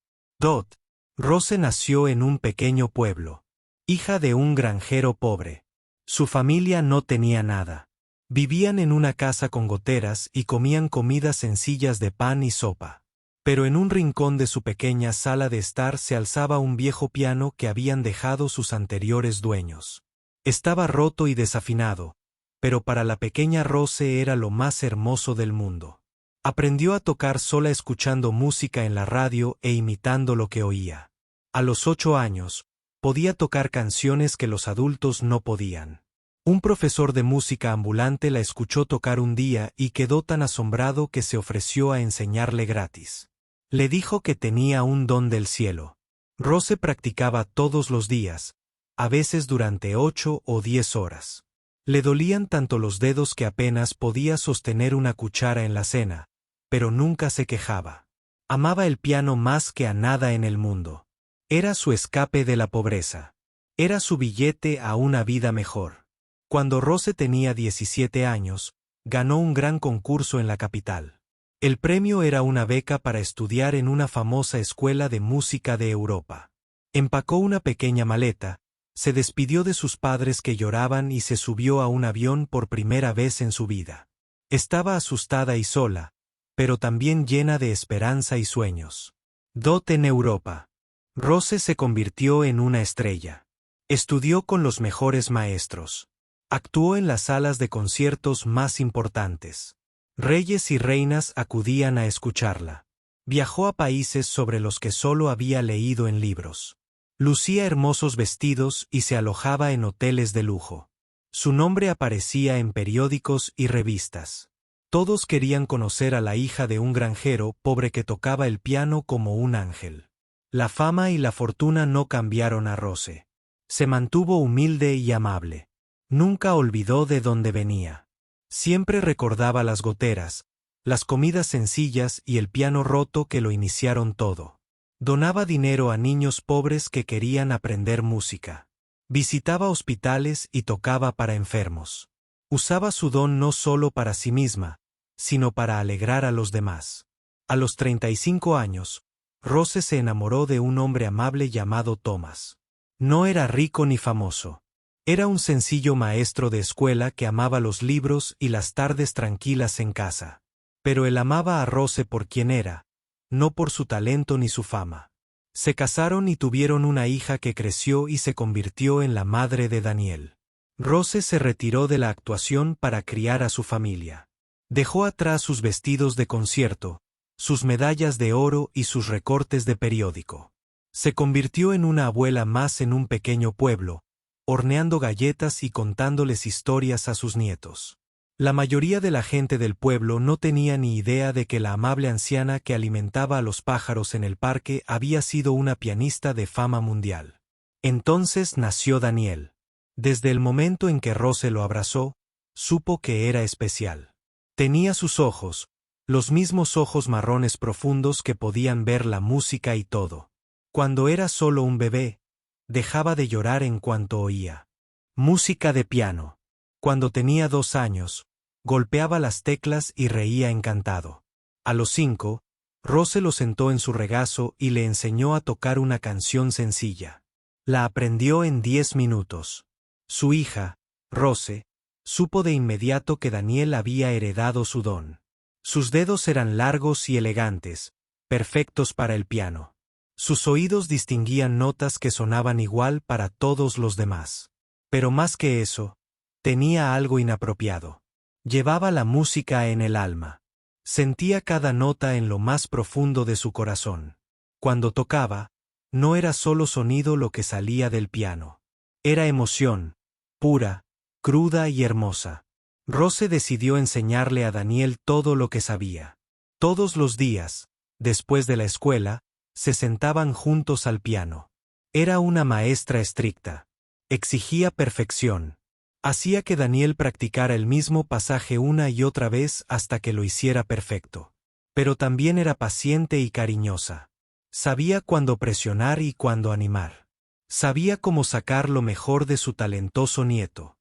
Rose nació en un pequeño pueblo. Hija de un granjero pobre. Su familia no tenía nada. Vivían en una casa con goteras y comían comidas sencillas de pan y sopa. Pero en un rincón de su pequeña sala de estar se alzaba un viejo piano que habían dejado sus anteriores dueños. Estaba roto y desafinado, pero para la pequeña Rose era lo más hermoso del mundo. Aprendió a tocar sola escuchando música en la radio e imitando lo que oía. A los 8 años, podía tocar canciones que los adultos no podían. Un profesor de música ambulante la escuchó tocar un día y quedó tan asombrado que se ofreció a enseñarle gratis. Le dijo que tenía un don del cielo. Rose practicaba todos los días, a veces durante 8 o 10 horas. Le dolían tanto los dedos que apenas podía sostener una cuchara en la cena, pero nunca se quejaba. Amaba el piano más que a nada en el mundo. Era su escape de la pobreza. Era su billete a una vida mejor. Cuando Rose tenía 17 años, ganó un gran concurso en la capital. El premio era una beca para estudiar en una famosa escuela de música de Europa. Empacó una pequeña maleta, se despidió de sus padres que lloraban y se subió a un avión por primera vez en su vida. Estaba asustada y sola, pero también llena de esperanza y sueños. Dot en Europa. Rose se convirtió en una estrella. Estudió con los mejores maestros. Actuó en las salas de conciertos más importantes. Reyes y reinas acudían a escucharla. Viajó a países sobre los que solo había leído en libros. Lucía hermosos vestidos y se alojaba en hoteles de lujo. Su nombre aparecía en periódicos y revistas. Todos querían conocer a la hija de un granjero pobre que tocaba el piano como un ángel. La fama y la fortuna no cambiaron a Rose. Se mantuvo humilde y amable. Nunca olvidó de dónde venía. Siempre recordaba las goteras, las comidas sencillas y el piano roto que lo iniciaron todo. Donaba dinero a niños pobres que querían aprender música. Visitaba hospitales y tocaba para enfermos. Usaba su don no solo para sí misma, sino para alegrar a los demás. A los 35 años, Rose se enamoró de un hombre amable llamado Thomas. No era rico ni famoso. Era un sencillo maestro de escuela que amaba los libros y las tardes tranquilas en casa. Pero él amaba a Rose por quien era, no por su talento ni su fama. Se casaron y tuvieron una hija que creció y se convirtió en la madre de Daniel. Rose se retiró de la actuación para criar a su familia. Dejó atrás sus vestidos de concierto, sus medallas de oro y sus recortes de periódico. Se convirtió en una abuela más en un pequeño pueblo, horneando galletas y contándoles historias a sus nietos. La mayoría de la gente del pueblo no tenía ni idea de que la amable anciana que alimentaba a los pájaros en el parque había sido una pianista de fama mundial. Entonces nació Daniel. Desde el momento en que Rose lo abrazó, supo que era especial. Tenía sus ojos, los mismos ojos marrones profundos que podían ver la música y todo. Cuando era solo un bebé, dejaba de llorar en cuanto oía música de piano. Cuando tenía 2 años, golpeaba las teclas y reía encantado. A los 5, Rose lo sentó en su regazo y le enseñó a tocar una canción sencilla. La aprendió en 10 minutos. Su hija, Rose, supo de inmediato que Daniel había heredado su don. Sus dedos eran largos y elegantes, perfectos para el piano. Sus oídos distinguían notas que sonaban igual para todos los demás. Pero más que eso, tenía algo inapropiado. Llevaba la música en el alma. Sentía cada nota en lo más profundo de su corazón. Cuando tocaba, no era solo sonido lo que salía del piano. Era emoción, pura, cruda y hermosa. Rose decidió enseñarle a Daniel todo lo que sabía. Todos los días, después de la escuela, se sentaban juntos al piano. Era una maestra estricta. Exigía perfección. Hacía que Daniel practicara el mismo pasaje una y otra vez hasta que lo hiciera perfecto. Pero también era paciente y cariñosa. Sabía cuándo presionar y cuándo animar. Sabía cómo sacar lo mejor de su talentoso nieto.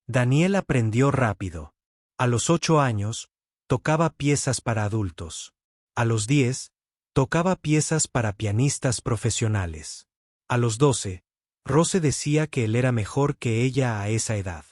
Daniel aprendió rápido. A los 8 años, tocaba piezas para adultos. A los 10, tocaba piezas para pianistas profesionales. A los 12, Rose decía que él era mejor que ella a esa edad.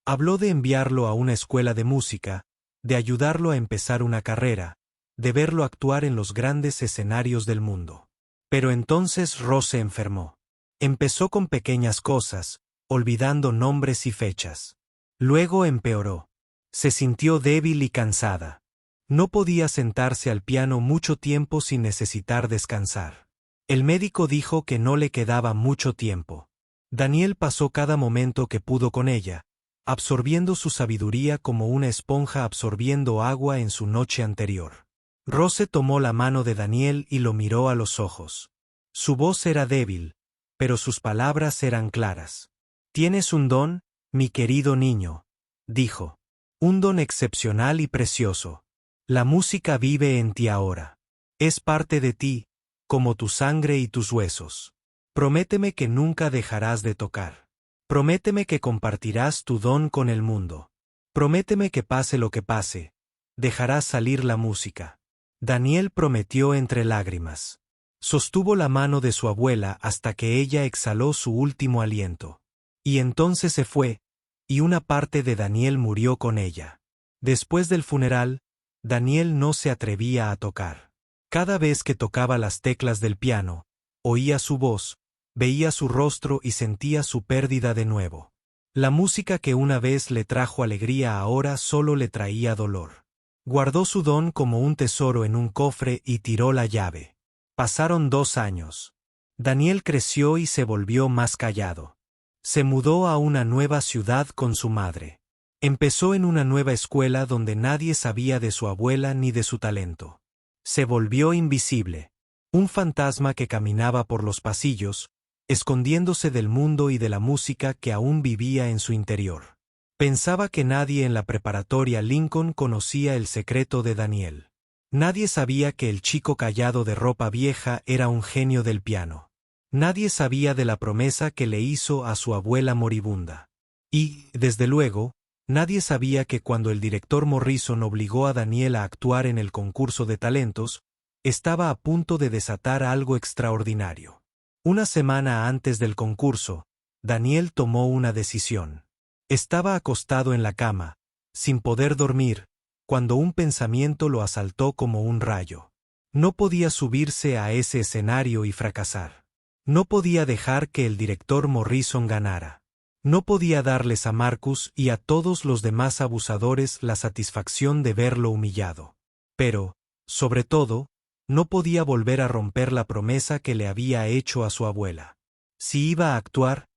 Habló de enviarlo a una escuela de música, de ayudarlo a empezar una carrera, de verlo actuar en los grandes escenarios del mundo. Pero entonces Rose enfermó. Empezó con pequeñas cosas, olvidando nombres y fechas. Luego empeoró. Se sintió débil y cansada. No podía sentarse al piano mucho tiempo sin necesitar descansar. El médico dijo que no le quedaba mucho tiempo. Daniel pasó cada momento que pudo con ella, absorbiendo su sabiduría como una esponja absorbiendo agua en su noche anterior. Rose tomó la mano de Daniel y lo miró a los ojos. Su voz era débil, pero sus palabras eran claras. «Tienes un don, mi querido niño», dijo. «Un don excepcional y precioso. La música vive en ti ahora. Es parte de ti, como tu sangre y tus huesos. Prométeme que nunca dejarás de tocar. Prométeme que compartirás tu don con el mundo. Prométeme que pase lo que pase, dejarás salir la música. Daniel prometió entre lágrimas. Sostuvo la mano de su abuela hasta que ella exhaló su último aliento. Y entonces se fue, y una parte de Daniel murió con ella. Después del funeral, Daniel no se atrevía a tocar. Cada vez que tocaba las teclas del piano, oía su voz, veía su rostro y sentía su pérdida de nuevo. La música que una vez le trajo alegría ahora solo le traía dolor. Guardó su don como un tesoro en un cofre y tiró la llave. Pasaron 2 años. Daniel creció y se volvió más callado. Se mudó a una nueva ciudad con su madre. Empezó en una nueva escuela donde nadie sabía de su abuela ni de su talento. Se volvió invisible. Un fantasma que caminaba por los pasillos, escondiéndose del mundo y de la música que aún vivía en su interior. Pensaba que nadie en la preparatoria Lincoln conocía el secreto de Daniel. Nadie sabía que el chico callado de ropa vieja era un genio del piano. Nadie sabía de la promesa que le hizo a su abuela moribunda. Y, desde luego, nadie sabía que cuando el director Morrison obligó a Daniel a actuar en el concurso de talentos, estaba a punto de desatar algo extraordinario. Una semana antes del concurso, Daniel tomó una decisión. Estaba acostado en la cama, sin poder dormir, cuando un pensamiento lo asaltó como un rayo. No podía subirse a ese escenario y fracasar. No podía dejar que el director Morrison ganara. No podía darles a Marcus y a todos los demás abusadores la satisfacción de verlo humillado. Pero, sobre todo, no podía volver a romper la promesa que le había hecho a su abuela. Si iba a actuar,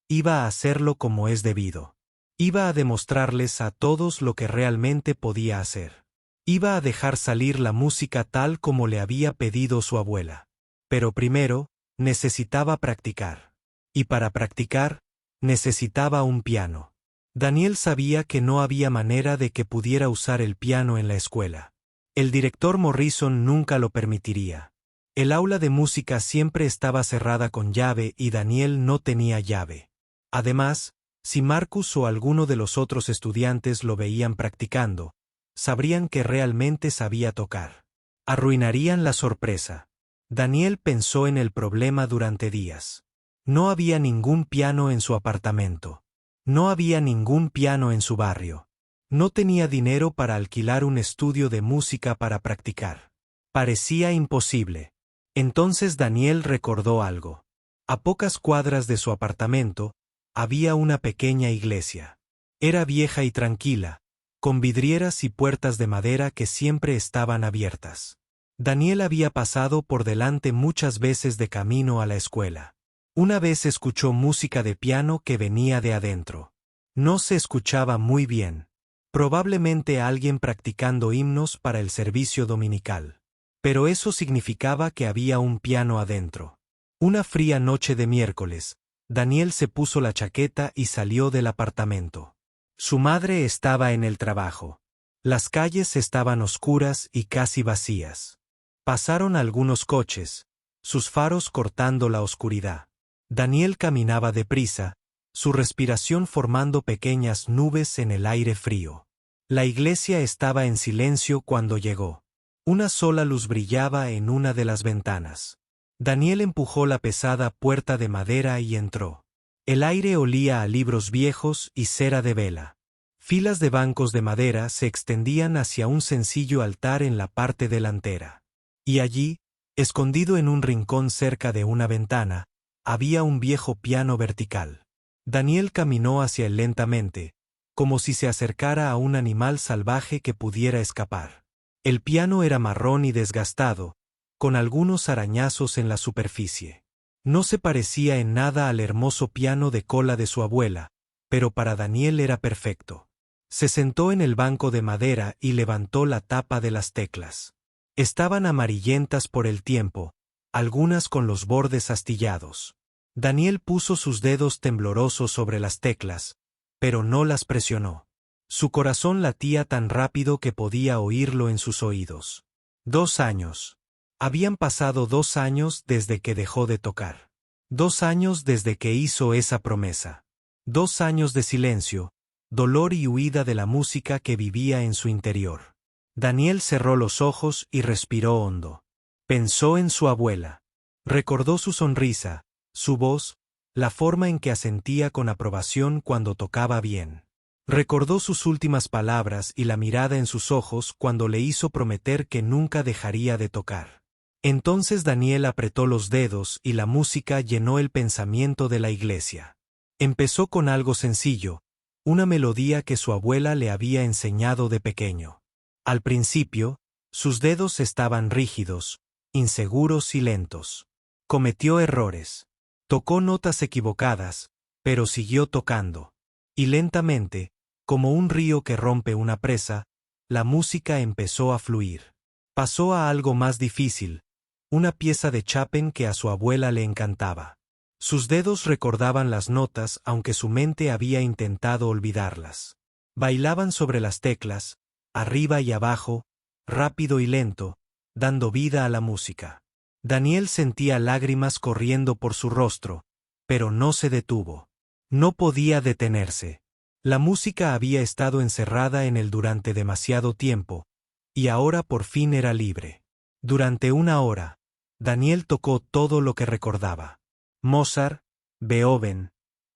iba a hacerlo como es debido. Iba a demostrarles a todos lo que realmente podía hacer. Iba a dejar salir la música tal como le había pedido su abuela. Pero primero, necesitaba practicar. Y para practicar, necesitaba un piano. Daniel sabía que no había manera de que pudiera usar el piano en la escuela. El director Morrison nunca lo permitiría. El aula de música siempre estaba cerrada con llave y Daniel no tenía llave. Además, si Marcus o alguno de los otros estudiantes lo veían practicando, sabrían que realmente sabía tocar. Arruinarían la sorpresa. Daniel pensó en el problema durante días. No había ningún piano en su apartamento. No había ningún piano en su barrio. No tenía dinero para alquilar un estudio de música para practicar. Parecía imposible. Entonces Daniel recordó algo. A pocas cuadras de su apartamento, había una pequeña iglesia. Era vieja y tranquila, con vidrieras y puertas de madera que siempre estaban abiertas. Daniel había pasado por delante muchas veces de camino a la escuela. Una vez escuchó música de piano que venía de adentro. No se escuchaba muy bien. Probablemente alguien practicando himnos para el servicio dominical. Pero eso significaba que había un piano adentro. Una fría noche de miércoles, Daniel se puso la chaqueta y salió del apartamento. Su madre estaba en el trabajo. Las calles estaban oscuras y casi vacías. Pasaron algunos coches, sus faros cortando la oscuridad. Daniel caminaba deprisa, su respiración formando pequeñas nubes en el aire frío. La iglesia estaba en silencio cuando llegó. Una sola luz brillaba en una de las ventanas. Daniel empujó la pesada puerta de madera y entró. El aire olía a libros viejos y cera de vela. Filas de bancos de madera se extendían hacia un sencillo altar en la parte delantera. Y allí, escondido en un rincón cerca de una ventana, había un viejo piano vertical. Daniel caminó hacia él lentamente, como si se acercara a un animal salvaje que pudiera escapar. El piano era marrón y desgastado, con algunos arañazos en la superficie. No se parecía en nada al hermoso piano de cola de su abuela, pero para Daniel era perfecto. Se sentó en el banco de madera y levantó la tapa de las teclas. Estaban amarillentas por el tiempo, algunas con los bordes astillados. Daniel puso sus dedos temblorosos sobre las teclas, pero no las presionó. Su corazón latía tan rápido que podía oírlo en sus oídos. 2 años. Habían pasado 2 años desde que dejó de tocar. 2 años desde que hizo esa promesa. 2 años de silencio, dolor y huida de la música que vivía en su interior. Daniel cerró los ojos y respiró hondo. Pensó en su abuela. Recordó su sonrisa, su voz, la forma en que asentía con aprobación cuando tocaba bien. Recordó sus últimas palabras y la mirada en sus ojos cuando le hizo prometer que nunca dejaría de tocar. Entonces Daniel apretó los dedos y la música llenó el pensamiento de la iglesia. Empezó con algo sencillo, una melodía que su abuela le había enseñado de pequeño. Al principio, sus dedos estaban rígidos, inseguros y lentos. Cometió errores. Tocó notas equivocadas, pero siguió tocando. Y lentamente, como un río que rompe una presa, la música empezó a fluir. Pasó a algo más difícil, una pieza de Chopin que a su abuela le encantaba. Sus dedos recordaban las notas aunque su mente había intentado olvidarlas. Bailaban sobre las teclas, arriba y abajo, rápido y lento, dando vida a la música. Daniel sentía lágrimas corriendo por su rostro, pero no se detuvo. No podía detenerse. La música había estado encerrada en él durante demasiado tiempo, y ahora por fin era libre. Durante una hora, Daniel tocó todo lo que recordaba. Mozart, Beethoven,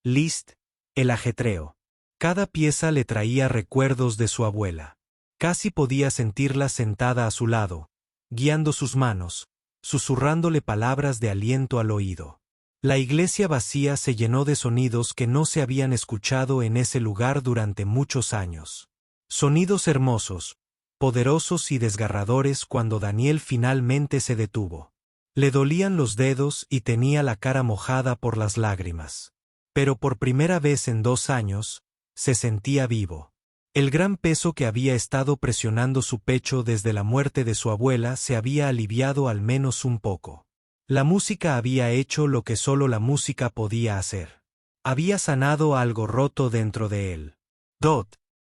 Liszt, el ajetreo. Cada pieza le traía recuerdos de su abuela. Casi podía sentirla sentada a su lado, guiando sus manos, susurrándole palabras de aliento al oído. La iglesia vacía se llenó de sonidos que no se habían escuchado en ese lugar durante muchos años. Sonidos hermosos, poderosos y desgarradores cuando Daniel finalmente se detuvo. Le dolían los dedos y tenía la cara mojada por las lágrimas. Pero por primera vez en 2 años, se sentía vivo. El gran peso que había estado presionando su pecho desde la muerte de su abuela se había aliviado al menos un poco. La música había hecho lo que solo la música podía hacer. Había sanado algo roto dentro de él.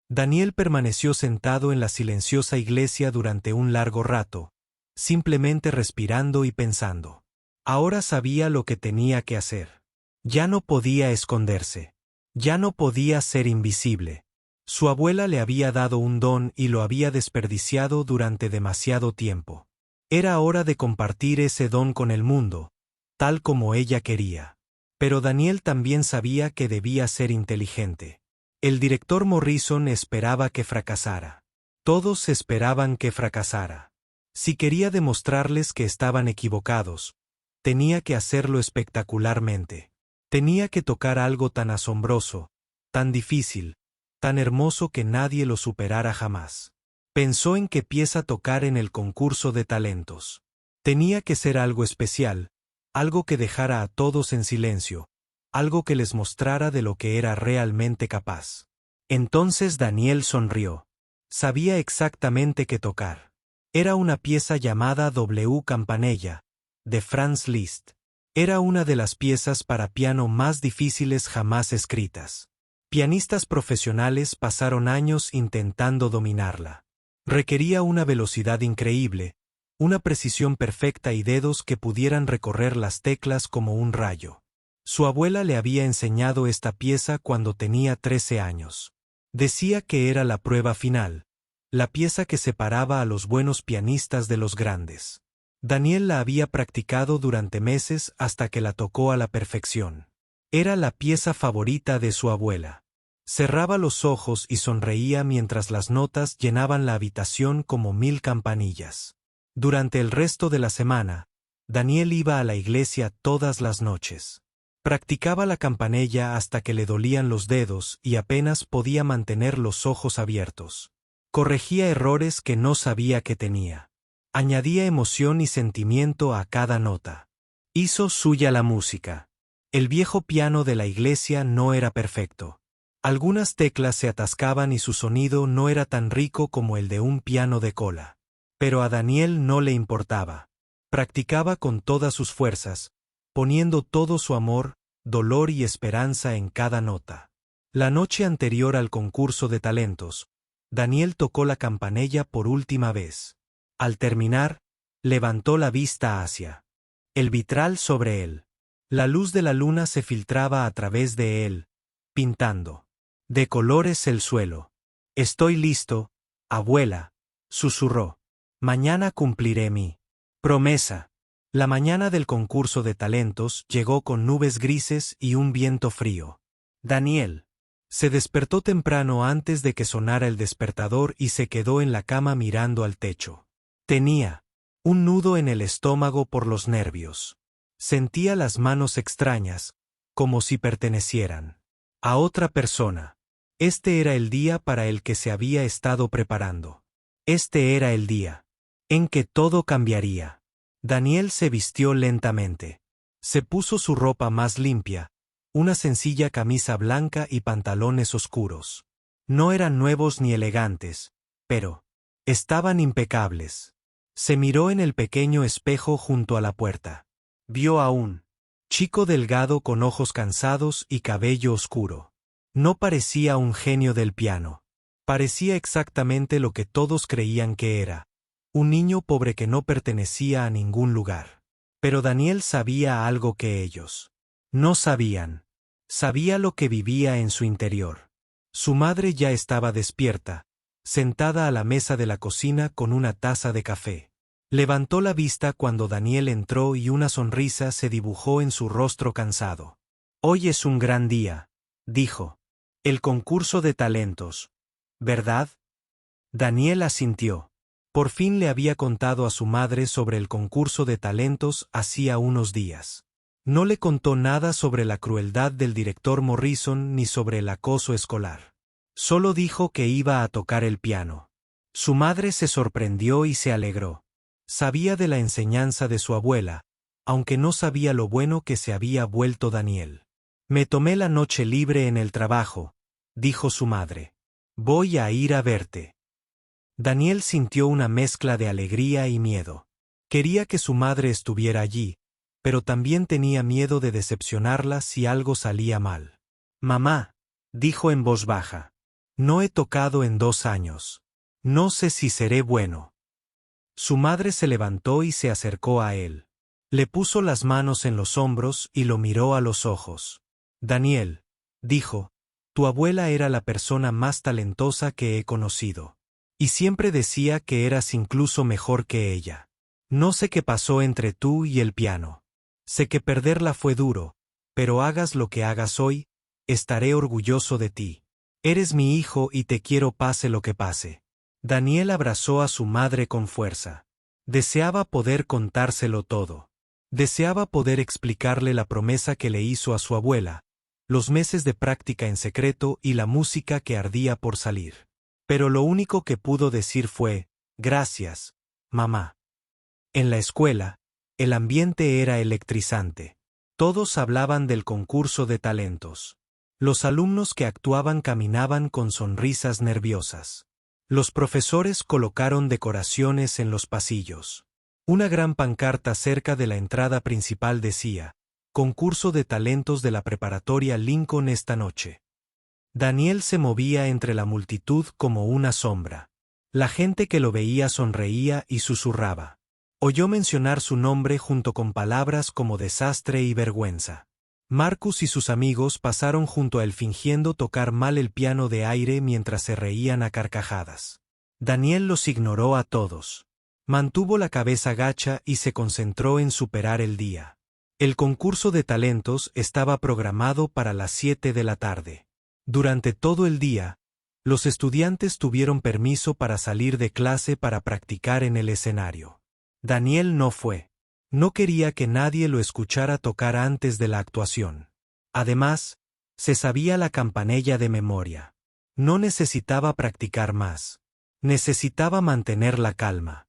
Daniel permaneció sentado en la silenciosa iglesia durante un largo rato, simplemente respirando y pensando. Ahora sabía lo que tenía que hacer. Ya no podía esconderse. Ya no podía ser invisible. Su abuela le había dado un don y lo había desperdiciado durante demasiado tiempo. Era hora de compartir ese don con el mundo, tal como ella quería. Pero Daniel también sabía que debía ser inteligente. El director Morrison esperaba que fracasara. Todos esperaban que fracasara. Si quería demostrarles que estaban equivocados, tenía que hacerlo espectacularmente. Tenía que tocar algo tan asombroso, tan difícil, tan hermoso que nadie lo superara jamás. Pensó en qué pieza tocar en el concurso de talentos. Tenía que ser algo especial, algo que dejara a todos en silencio, algo que les mostrara de lo que era realmente capaz. Entonces Daniel sonrió. Sabía exactamente qué tocar. Era una pieza llamada W Campanella, de Franz Liszt. Era una de las piezas para piano más difíciles jamás escritas. Pianistas profesionales pasaron años intentando dominarla. Requería una velocidad increíble, una precisión perfecta y dedos que pudieran recorrer las teclas como un rayo. Su abuela le había enseñado esta pieza cuando tenía 13 años. Decía que era la prueba final, la pieza que separaba a los buenos pianistas de los grandes. Daniel la había practicado durante meses hasta que la tocó a la perfección. Era la pieza favorita de su abuela. Cerraba los ojos y sonreía mientras las notas llenaban la habitación como 1000 campanillas. Durante el resto de la semana, Daniel iba a la iglesia todas las noches. Practicaba la campanella hasta que le dolían los dedos y apenas podía mantener los ojos abiertos. Corregía errores que no sabía que tenía. Añadía emoción y sentimiento a cada nota. Hizo suya la música. El viejo piano de la iglesia no era perfecto. Algunas teclas se atascaban y su sonido no era tan rico como el de un piano de cola. Pero a Daniel no le importaba. Practicaba con todas sus fuerzas, poniendo todo su amor, dolor y esperanza en cada nota. La noche anterior al concurso de talentos, Daniel tocó la campanella por última vez. Al terminar, levantó la vista hacia el vitral sobre él. La luz de la luna se filtraba a través de él, pintando. De colores el suelo. Estoy listo, abuela, susurró. Mañana cumpliré mi promesa. La mañana del concurso de talentos llegó con nubes grises y un viento frío. Daniel se despertó temprano antes de que sonara el despertador y se quedó en la cama mirando al techo. Tenía un nudo en el estómago por los nervios. Sentía las manos extrañas, como si pertenecieran a otra persona. Este era el día para el que se había estado preparando. Este era el día en que todo cambiaría. Daniel se vistió lentamente. Se puso su ropa más limpia, una sencilla camisa blanca y pantalones oscuros. No eran nuevos ni elegantes, pero estaban impecables. Se miró en el pequeño espejo junto a la puerta. Vio a un chico delgado con ojos cansados y cabello oscuro. No parecía un genio del piano. Parecía exactamente lo que todos creían que era. Un niño pobre que no pertenecía a ningún lugar. Pero Daniel sabía algo que ellos no sabían. Sabía lo que vivía en su interior. Su madre ya estaba despierta, sentada a la mesa de la cocina con una taza de café. Levantó la vista cuando Daniel entró y una sonrisa se dibujó en su rostro cansado. Hoy es un gran día, dijo. El concurso de talentos, ¿verdad? Daniel asintió. Por fin le había contado a su madre sobre el concurso de talentos hacía unos días. No le contó nada sobre la crueldad del director Morrison ni sobre el acoso escolar. Solo dijo que iba a tocar el piano. Su madre se sorprendió y se alegró. Sabía de la enseñanza de su abuela, aunque no sabía lo bueno que se había vuelto Daniel. Me tomé la noche libre en el trabajo, dijo su madre. Voy a ir a verte. Daniel sintió una mezcla de alegría y miedo. Quería que su madre estuviera allí, pero también tenía miedo de decepcionarla si algo salía mal. Mamá, dijo en voz baja. No he tocado en 2 años. No sé si seré bueno. Su madre se levantó y se acercó a él. Le puso las manos en los hombros y lo miró a los ojos. Daniel, dijo, tu abuela era la persona más talentosa que he conocido. Y siempre decía que eras incluso mejor que ella. No sé qué pasó entre tú y el piano. Sé que perderla fue duro, pero hagas lo que hagas hoy, estaré orgulloso de ti. Eres mi hijo y te quiero pase lo que pase. Daniel abrazó a su madre con fuerza. Deseaba poder contárselo todo. Deseaba poder explicarle la promesa que le hizo a su abuela, los meses de práctica en secreto y la música que ardía por salir. Pero lo único que pudo decir fue, gracias, mamá. En la escuela, el ambiente era electrizante. Todos hablaban del concurso de talentos. Los alumnos que actuaban caminaban con sonrisas nerviosas. Los profesores colocaron decoraciones en los pasillos. Una gran pancarta cerca de la entrada principal decía, Concurso de talentos de la preparatoria Lincoln esta noche. Daniel se movía entre la multitud como una sombra. La gente que lo veía sonreía y susurraba. Oyó mencionar su nombre junto con palabras como desastre y vergüenza. Marcus y sus amigos pasaron junto a él fingiendo tocar mal el piano de aire mientras se reían a carcajadas. Daniel los ignoró a todos. Mantuvo la cabeza gacha y se concentró en superar el día. El concurso de talentos estaba programado para las 7 de la tarde. Durante todo el día, los estudiantes tuvieron permiso para salir de clase para practicar en el escenario. Daniel no fue. No quería que nadie lo escuchara tocar antes de la actuación. Además, se sabía la campanella de memoria. No necesitaba practicar más. Necesitaba mantener la calma.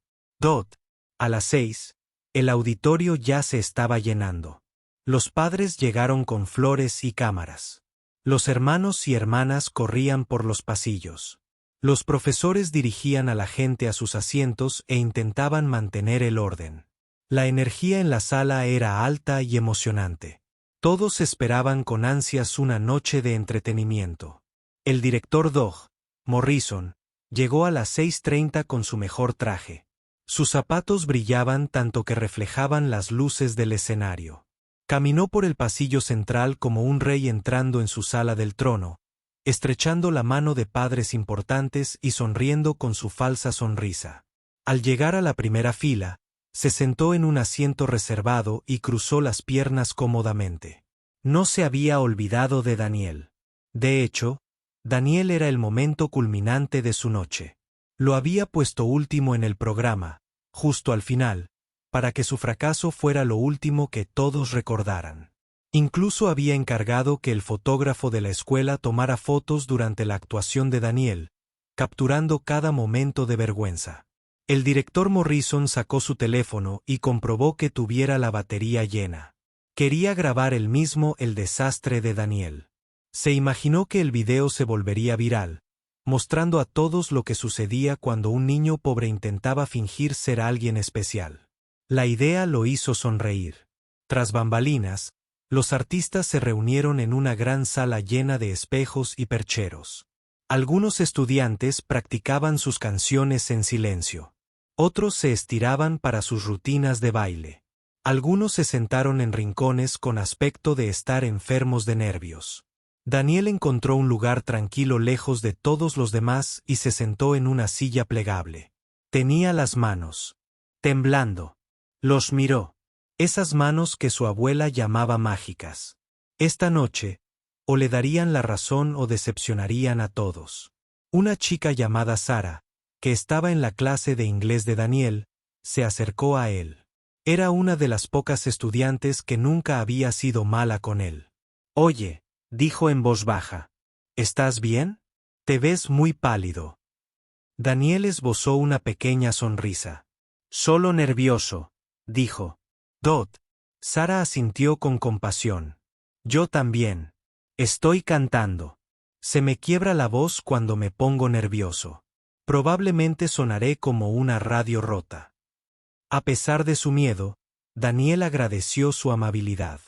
A las 6, el auditorio ya se estaba llenando. Los padres llegaron con flores y cámaras. Los hermanos y hermanas corrían por los pasillos. Los profesores dirigían a la gente a sus asientos e intentaban mantener el orden. La energía en la sala era alta y emocionante. Todos esperaban con ansias una noche de entretenimiento. El director Doug Morrison llegó a las 6:30 con su mejor traje. Sus zapatos brillaban tanto que reflejaban las luces del escenario. Caminó por el pasillo central como un rey entrando en su sala del trono, estrechando la mano de padres importantes y sonriendo con su falsa sonrisa. Al llegar a la primera fila, se sentó en un asiento reservado y cruzó las piernas cómodamente. No se había olvidado de Daniel. De hecho, Daniel era el momento culminante de su noche. Lo había puesto último en el programa, justo al final, para que su fracaso fuera lo último que todos recordaran. Incluso había encargado que el fotógrafo de la escuela tomara fotos durante la actuación de Daniel, capturando cada momento de vergüenza. El director Morrison sacó su teléfono y comprobó que tuviera la batería llena. Quería grabar él mismo el desastre de Daniel. Se imaginó que el video se volvería viral, mostrando a todos lo que sucedía cuando un niño pobre intentaba fingir ser alguien especial. La idea lo hizo sonreír. Tras bambalinas, los artistas se reunieron en una gran sala llena de espejos y percheros. Algunos estudiantes practicaban sus canciones en silencio. Otros se estiraban para sus rutinas de baile. Algunos se sentaron en rincones con aspecto de estar enfermos de nervios. Daniel encontró un lugar tranquilo lejos de todos los demás y se sentó en una silla plegable. Tenía las manos temblando. Los miró. Esas manos que su abuela llamaba mágicas. Esta noche, o le darían la razón o decepcionarían a todos. Una chica llamada Sara, que estaba en la clase de inglés de Daniel, se acercó a él. Era una de las pocas estudiantes que nunca había sido mala con él. «Oye», dijo en voz baja, «¿estás bien? Te ves muy pálido». Daniel esbozó una pequeña sonrisa. «Solo nervioso», dijo. «Dot». Sara asintió con compasión. «Yo también. Estoy cantando. Se me quiebra la voz cuando me pongo nervioso. Probablemente sonaré como una radio rota». A pesar de su miedo, Daniel agradeció su amabilidad.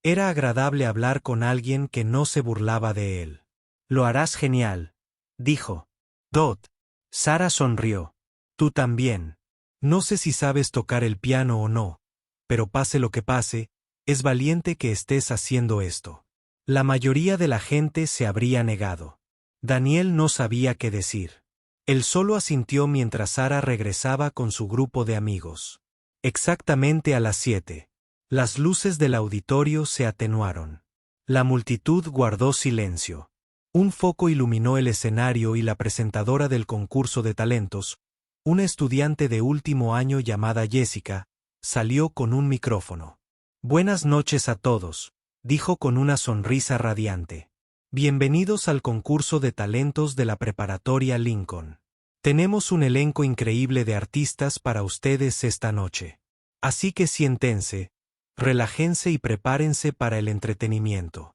Era agradable hablar con alguien que no se burlaba de él. «Lo harás genial», dijo. «Dot». Sara sonrió. «Tú también. No sé si sabes tocar el piano o no, pero pase lo que pase, es valiente que estés haciendo esto». La mayoría de la gente se habría negado. Daniel no sabía qué decir. Él solo asintió mientras Sara regresaba con su grupo de amigos. Exactamente a las 7. Las luces del auditorio se atenuaron. La multitud guardó silencio. Un foco iluminó el escenario y la presentadora del concurso de talentos, una estudiante de último año llamada Jessica, salió con un micrófono. «Buenas noches a todos», dijo con una sonrisa radiante. «Bienvenidos al concurso de talentos de la preparatoria Lincoln. Tenemos un elenco increíble de artistas para ustedes esta noche. Así que siéntense, relájense y prepárense para el entretenimiento».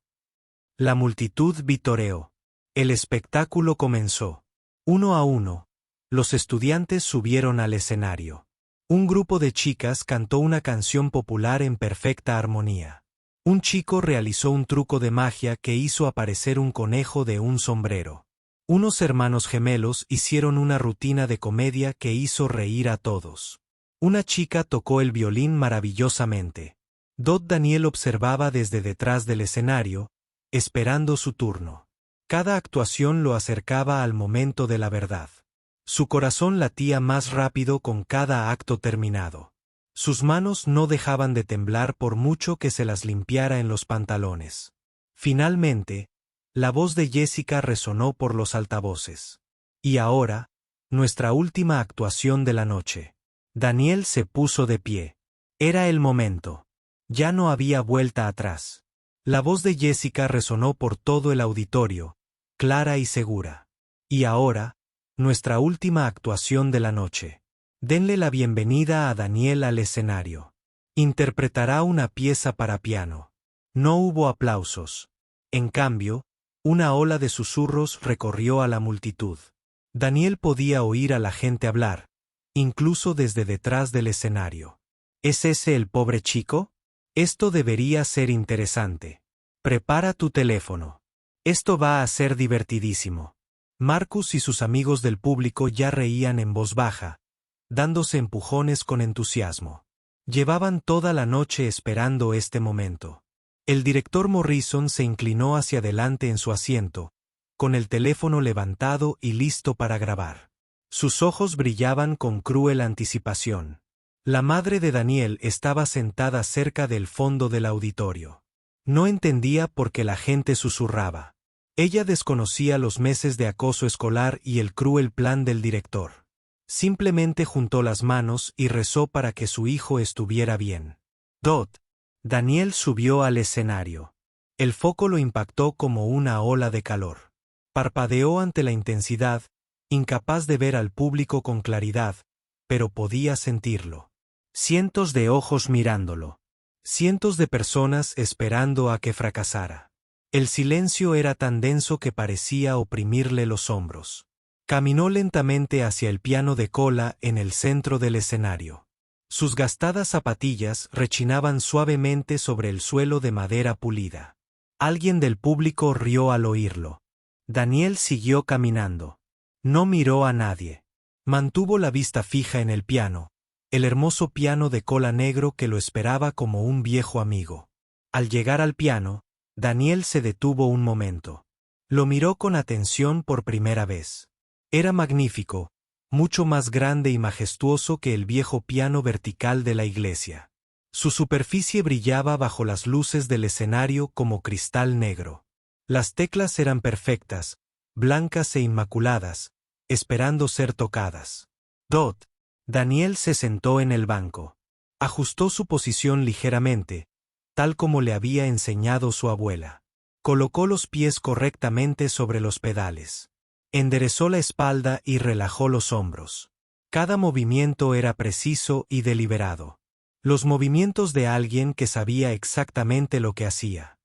La multitud vitoreó. El espectáculo comenzó. Uno a uno, los estudiantes subieron al escenario. Un grupo de chicas cantó una canción popular en perfecta armonía. Un chico realizó un truco de magia que hizo aparecer un conejo de un sombrero. Unos hermanos gemelos hicieron una rutina de comedia que hizo reír a todos. Una chica tocó el violín maravillosamente. Daniel observaba desde detrás del escenario, esperando su turno. Cada actuación lo acercaba al momento de la verdad. Su corazón latía más rápido con cada acto terminado. Sus manos no dejaban de temblar por mucho que se las limpiara en los pantalones. Finalmente, la voz de Jessica resonó por los altavoces. «Y ahora, nuestra última actuación de la noche». Daniel se puso de pie. Era el momento. Ya no había vuelta atrás. La voz de Jessica resonó por todo el auditorio, clara y segura. «Y ahora, nuestra última actuación de la noche. Denle la bienvenida a Daniel al escenario. Interpretará una pieza para piano». No hubo aplausos. En cambio, una ola de susurros recorrió a la multitud. Daniel podía oír a la gente hablar, incluso desde detrás del escenario. ¿Es ese el pobre chico? Esto debería ser interesante. Prepara tu teléfono. Esto va a ser divertidísimo. Marcus y sus amigos del público ya reían en voz baja, dándose empujones con entusiasmo. Llevaban toda la noche esperando este momento. El director Morrison se inclinó hacia adelante en su asiento, con el teléfono levantado y listo para grabar. Sus ojos brillaban con cruel anticipación. La madre de Daniel estaba sentada cerca del fondo del auditorio. No entendía por qué la gente susurraba. Ella desconocía los meses de acoso escolar y el cruel plan del director. Simplemente juntó las manos y rezó para que su hijo estuviera bien. Daniel subió al escenario. El foco lo impactó como una ola de calor. Parpadeó ante la intensidad, incapaz de ver al público con claridad, pero podía sentirlo. Cientos de ojos mirándolo. Cientos de personas esperando a que fracasara. El silencio era tan denso que parecía oprimirle los hombros. Caminó lentamente hacia el piano de cola en el centro del escenario. Sus gastadas zapatillas rechinaban suavemente sobre el suelo de madera pulida. Alguien del público rió al oírlo. Daniel siguió caminando. No miró a nadie. Mantuvo la vista fija en el piano, el hermoso piano de cola negro que lo esperaba como un viejo amigo. Al llegar al piano, Daniel se detuvo un momento. Lo miró con atención por primera vez. Era magnífico, mucho más grande y majestuoso que el viejo piano vertical de la iglesia. Su superficie brillaba bajo las luces del escenario como cristal negro. Las teclas eran perfectas, blancas e inmaculadas, esperando ser tocadas. Daniel se sentó en el banco. Ajustó su posición ligeramente, tal como le había enseñado su abuela. Colocó los pies correctamente sobre los pedales. Enderezó la espalda y relajó los hombros. Cada movimiento era preciso y deliberado. Los movimientos de alguien que sabía exactamente lo que hacía.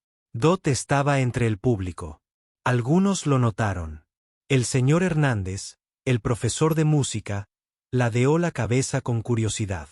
Estaba entre el público. Algunos lo notaron. El señor Hernández, el profesor de música, ladeó la cabeza con curiosidad.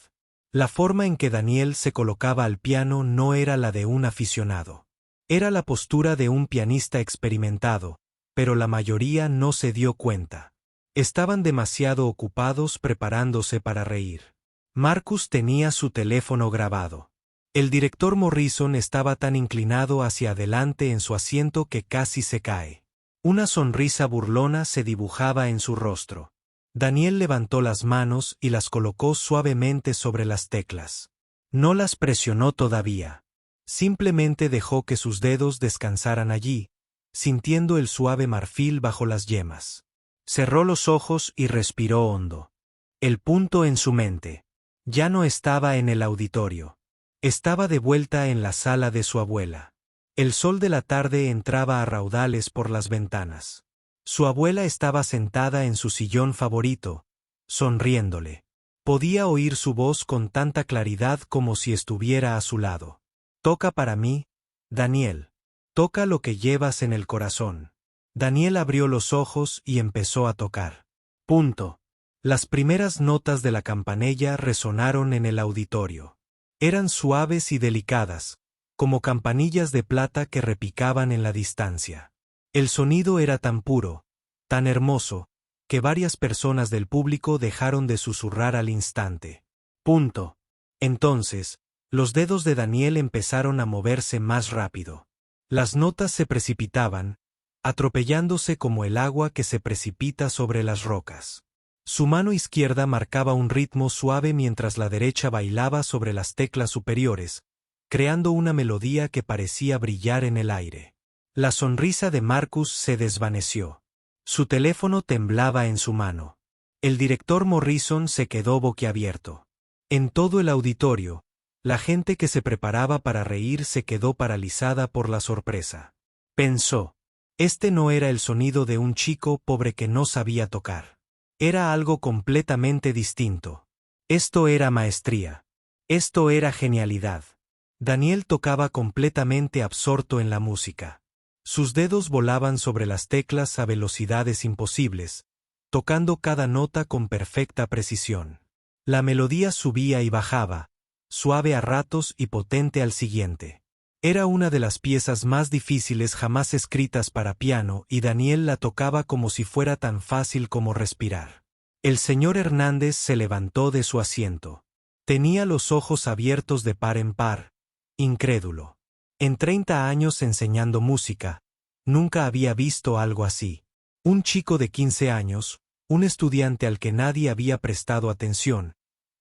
La forma en que Daniel se colocaba al piano no era la de un aficionado. Era la postura de un pianista experimentado, pero la mayoría no se dio cuenta. Estaban demasiado ocupados preparándose para reír. Marcus tenía su teléfono grabado. El director Morrison estaba tan inclinado hacia adelante en su asiento que casi se cae. Una sonrisa burlona se dibujaba en su rostro. Daniel levantó las manos y las colocó suavemente sobre las teclas. No las presionó todavía. Simplemente dejó que sus dedos descansaran allí, sintiendo el suave marfil bajo las yemas. Cerró los ojos y respiró hondo. El punto en su mente. Ya no estaba en el auditorio. Estaba de vuelta en la sala de su abuela. El sol de la tarde entraba a raudales por las ventanas. Su abuela estaba sentada en su sillón favorito, sonriéndole. Podía oír su voz con tanta claridad como si estuviera a su lado. Toca para mí, Daniel. Toca lo que llevas en el corazón. Daniel abrió los ojos y empezó a tocar. Las primeras notas de la campanella resonaron en el auditorio. Eran suaves y delicadas, como campanillas de plata que repicaban en la distancia. El sonido era tan puro, tan hermoso, que varias personas del público dejaron de susurrar al instante. Entonces, los dedos de Daniel empezaron a moverse más rápido. Las notas se precipitaban, atropellándose como el agua que se precipita sobre las rocas. Su mano izquierda marcaba un ritmo suave mientras la derecha bailaba sobre las teclas superiores, creando una melodía que parecía brillar en el aire. La sonrisa de Marcus se desvaneció. Su teléfono temblaba en su mano. El director Morrison se quedó boquiabierto. En todo el auditorio, la gente que se preparaba para reír se quedó paralizada por la sorpresa. Pensó, este no era el sonido de un chico pobre que no sabía tocar. Era algo completamente distinto. Esto era maestría. Esto era genialidad. Daniel tocaba completamente absorto en la música. Sus dedos volaban sobre las teclas a velocidades imposibles, tocando cada nota con perfecta precisión. La melodía subía y bajaba, suave a ratos y potente al siguiente. Era una de las piezas más difíciles jamás escritas para piano y Daniel la tocaba como si fuera tan fácil como respirar. El señor Hernández se levantó de su asiento. Tenía los ojos abiertos de par en par, incrédulo. En 30 años enseñando música, Nunca había visto algo así. Un chico de 15 años, un estudiante al que nadie había prestado atención,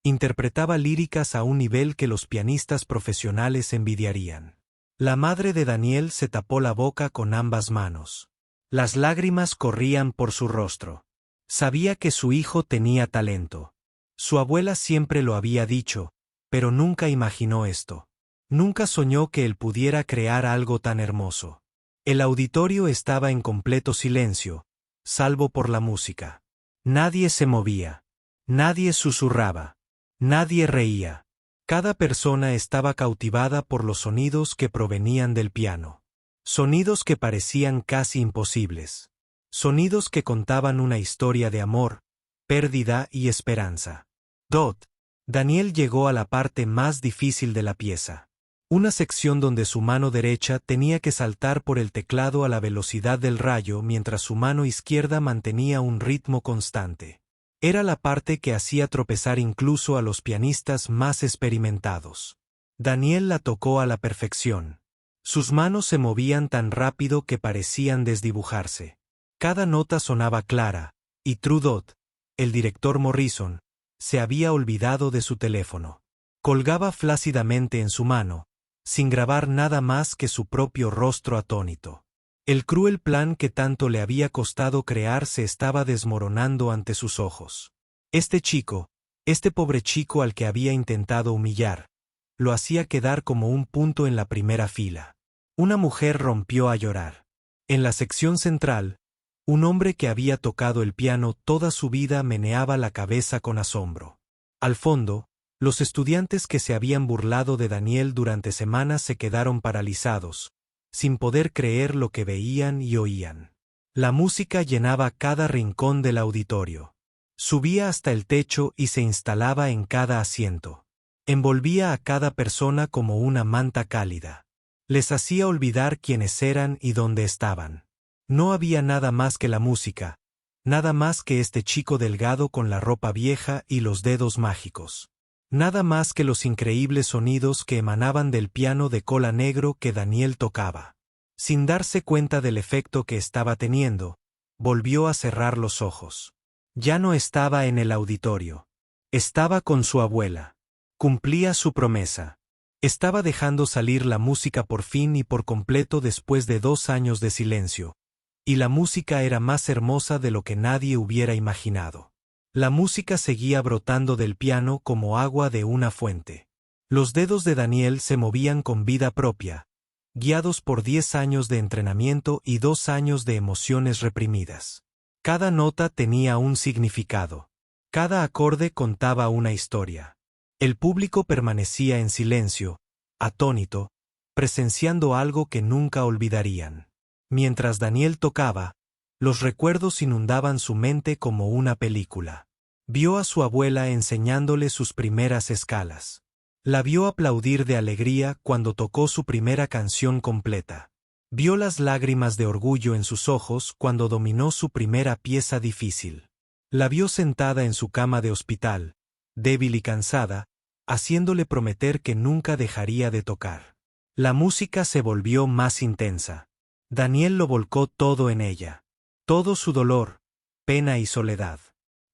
interpretaba líricas a un nivel que los pianistas profesionales envidiarían. La madre de Daniel se tapó la boca con ambas manos. Las lágrimas corrían por su rostro. Sabía que su hijo tenía talento. Su abuela siempre lo había dicho, pero nunca imaginó esto. Nunca soñó que él pudiera crear algo tan hermoso. El auditorio estaba en completo silencio, salvo por la música. Nadie se movía. Nadie susurraba. Nadie reía. Cada persona estaba cautivada por los sonidos que provenían del piano. Sonidos que parecían casi imposibles. Sonidos que contaban una historia de amor, pérdida y esperanza. Daniel llegó a la parte más difícil de la pieza. Una sección donde su mano derecha tenía que saltar por el teclado a la velocidad del rayo mientras su mano izquierda mantenía un ritmo constante. Era la parte que hacía tropezar incluso a los pianistas más experimentados. Daniel la tocó a la perfección. Sus manos se movían tan rápido que parecían desdibujarse. Cada nota sonaba clara, y Trudot, el director Morrison, se había olvidado de su teléfono. Colgaba flácidamente en su mano, sin grabar nada más que su propio rostro atónito. El cruel plan que tanto le había costado crear se estaba desmoronando ante sus ojos. Este pobre chico al que había intentado humillar, lo hacía quedar como un punto en la primera fila. Una mujer rompió a llorar. En la sección central, un hombre que había tocado el piano toda su vida meneaba la cabeza con asombro. Al fondo, los estudiantes que se habían burlado de Daniel durante semanas se quedaron paralizados, sin poder creer lo que veían y oían. La música llenaba cada rincón del auditorio. Subía hasta el techo y se instalaba en cada asiento. Envolvía a cada persona como una manta cálida. Les hacía olvidar quiénes eran y dónde estaban. No había nada más que la música, nada más que este chico delgado con la ropa vieja y los dedos mágicos. Nada más que los increíbles sonidos que emanaban del piano de cola negro que Daniel tocaba. Sin darse cuenta del efecto que estaba teniendo, volvió a cerrar los ojos. Ya no estaba en el auditorio. Estaba con su abuela. Cumplía su promesa. Estaba dejando salir la música por fin y por completo después de 2 años de silencio. Y la música era más hermosa de lo que nadie hubiera imaginado. La música seguía brotando del piano como agua de una fuente. Los dedos de Daniel se movían con vida propia, guiados por 10 años de entrenamiento y 2 años de emociones reprimidas. Cada nota tenía un significado. Cada acorde contaba una historia. El público permanecía en silencio, atónito, presenciando algo que nunca olvidarían. Mientras Daniel tocaba, los recuerdos inundaban su mente como una película. Vio a su abuela enseñándole sus primeras escalas. La vio aplaudir de alegría cuando tocó su primera canción completa. Vio las lágrimas de orgullo en sus ojos cuando dominó su primera pieza difícil. La vio sentada en su cama de hospital, débil y cansada, haciéndole prometer que nunca dejaría de tocar. La música se volvió más intensa. Daniel lo volcó todo en ella. Todo su dolor, pena y soledad.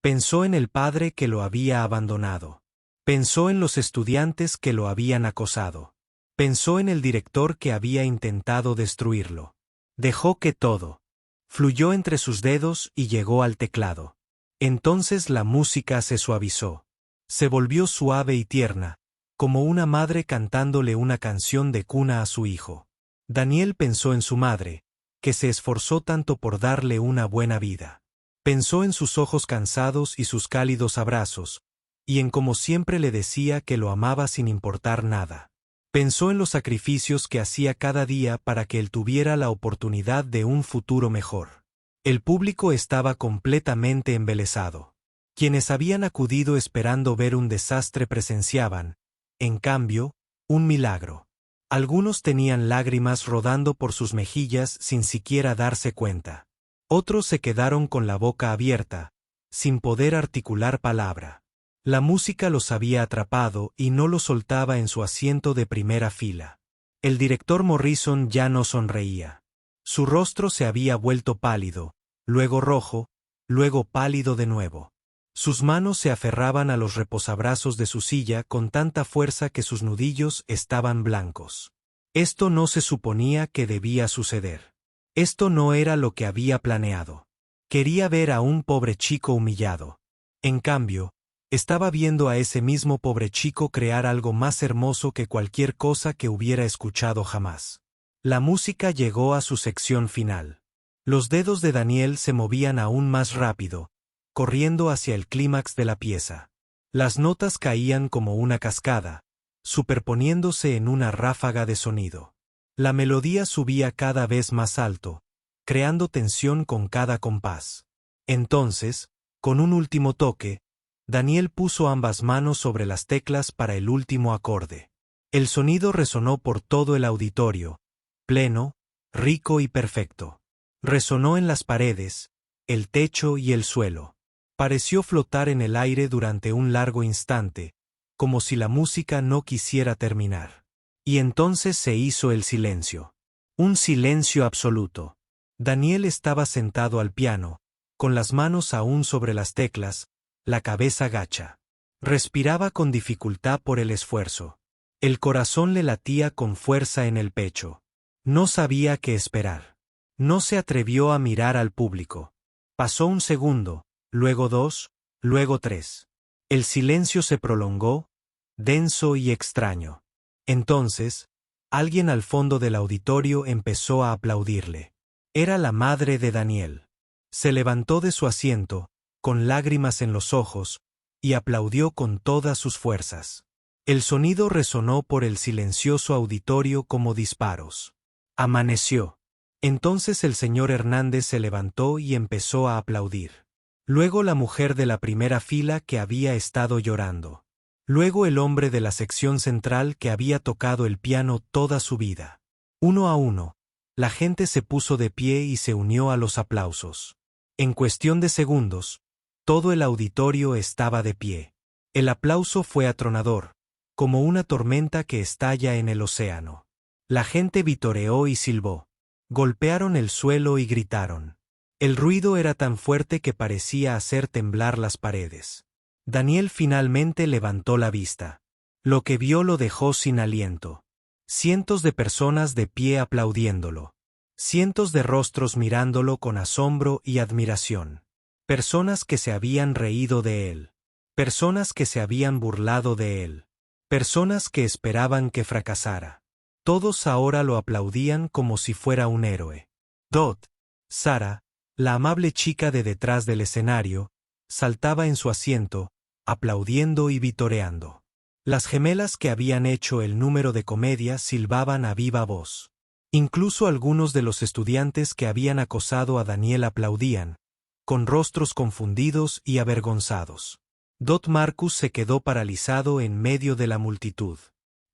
Pensó en el padre que lo había abandonado. Pensó en los estudiantes que lo habían acosado. Pensó en el director que había intentado destruirlo. Dejó que todo fluyó entre sus dedos y llegó al teclado. Entonces la música se suavizó. Se volvió suave y tierna, como una madre cantándole una canción de cuna a su hijo. Daniel pensó en su madre, que se esforzó tanto por darle una buena vida. Pensó en sus ojos cansados y sus cálidos abrazos, y en cómo siempre le decía que lo amaba sin importar nada. Pensó en los sacrificios que hacía cada día para que él tuviera la oportunidad de un futuro mejor. El público estaba completamente embelesado. Quienes habían acudido esperando ver un desastre presenciaban, en cambio, un milagro. Algunos tenían lágrimas rodando por sus mejillas sin siquiera darse cuenta. Otros se quedaron con la boca abierta, sin poder articular palabra. La música los había atrapado y no los soltaba en su asiento de primera fila. El director Morrison ya no sonreía. Su rostro se había vuelto pálido, luego rojo, luego pálido de nuevo. Sus manos se aferraban a los reposabrazos de su silla con tanta fuerza que sus nudillos estaban blancos. Esto no se suponía que debía suceder. Esto no era lo que había planeado. Quería ver a un pobre chico humillado. En cambio, estaba viendo a ese mismo pobre chico crear algo más hermoso que cualquier cosa que hubiera escuchado jamás. La música llegó a su sección final. Los dedos de Daniel se movían aún más rápido, corriendo hacia el clímax de la pieza. Las notas caían como una cascada, superponiéndose en una ráfaga de sonido. La melodía subía cada vez más alto, creando tensión con cada compás. Entonces, con un último toque, Daniel puso ambas manos sobre las teclas para el último acorde. El sonido resonó por todo el auditorio, pleno, rico y perfecto. Resonó en las paredes, el techo y el suelo. Pareció flotar en el aire durante un largo instante, como si la música no quisiera terminar. Y entonces se hizo el silencio. Un silencio absoluto. Daniel estaba sentado al piano, con las manos aún sobre las teclas, la cabeza gacha. Respiraba con dificultad por el esfuerzo. El corazón le latía con fuerza en el pecho. No sabía qué esperar. No se atrevió a mirar al público. Pasó un segundo, luego 2, luego 3. El silencio se prolongó, denso y extraño. Entonces, alguien al fondo del auditorio empezó a aplaudirle. Era la madre de Daniel. Se levantó de su asiento, con lágrimas en los ojos, y aplaudió con todas sus fuerzas. El sonido resonó por el silencioso auditorio como disparos. Amaneció. Entonces el señor Hernández se levantó y empezó a aplaudir. Luego la mujer de la primera fila que había estado llorando. Luego el hombre de la sección central que había tocado el piano toda su vida. Uno a uno, la gente se puso de pie y se unió a los aplausos. En cuestión de segundos, todo el auditorio estaba de pie. El aplauso fue atronador, como una tormenta que estalla en el océano. La gente vitoreó y silbó. Golpearon el suelo y gritaron. El ruido era tan fuerte que parecía hacer temblar las paredes. Daniel finalmente levantó la vista. Lo que vio lo dejó sin aliento. Cientos de personas de pie aplaudiéndolo. Cientos de rostros mirándolo con asombro y admiración. Personas que se habían reído de él. Personas que se habían burlado de él. Personas que esperaban que fracasara. Todos ahora lo aplaudían como si fuera un héroe. Dot, Sara, la amable chica de detrás del escenario, saltaba en su asiento, aplaudiendo y vitoreando. Las gemelas que habían hecho el número de comedia silbaban a viva voz. Incluso algunos de los estudiantes que habían acosado a Daniel aplaudían, con rostros confundidos y avergonzados. Dot Marcus se quedó paralizado en medio de la multitud.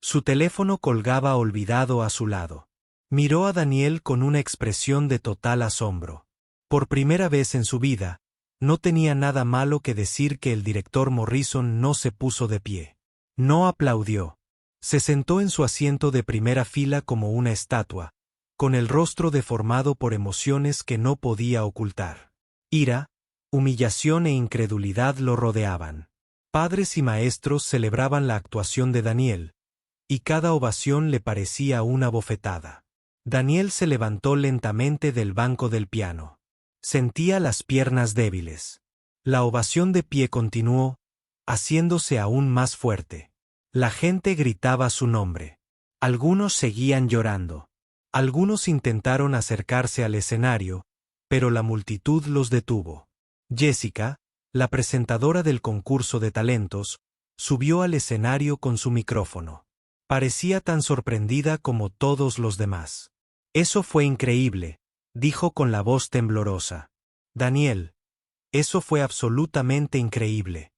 Su teléfono colgaba olvidado a su lado. Miró a Daniel con una expresión de total asombro. Por primera vez en su vida, no tenía nada malo que decir que el director Morrison no se puso de pie. No aplaudió. Se sentó en su asiento de primera fila como una estatua, con el rostro deformado por emociones que no podía ocultar. Ira, humillación e incredulidad lo rodeaban. Padres y maestros celebraban la actuación de Daniel, y cada ovación le parecía una bofetada. Daniel se levantó lentamente del banco del piano. Sentía las piernas débiles. La ovación de pie continuó, haciéndose aún más fuerte. La gente gritaba su nombre. Algunos seguían llorando. Algunos intentaron acercarse al escenario, pero la multitud los detuvo. Jessica, la presentadora del concurso de talentos, subió al escenario con su micrófono. Parecía tan sorprendida como todos los demás. Eso fue increíble, dijo con la voz temblorosa. Daniel, eso fue absolutamente increíble.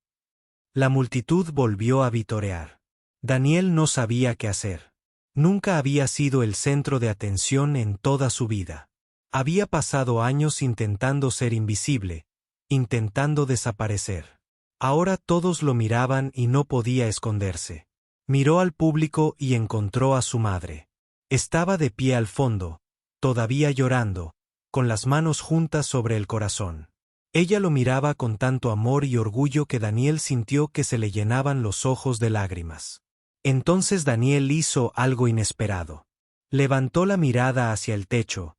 La multitud volvió a vitorear. Daniel no sabía qué hacer. Nunca había sido el centro de atención en toda su vida. Había pasado años intentando ser invisible, intentando desaparecer. Ahora todos lo miraban y no podía esconderse. Miró al público y encontró a su madre. Estaba de pie al fondo, todavía llorando, con las manos juntas sobre el corazón. Ella lo miraba con tanto amor y orgullo que Daniel sintió que se le llenaban los ojos de lágrimas. Entonces Daniel hizo algo inesperado. Levantó la mirada hacia el techo,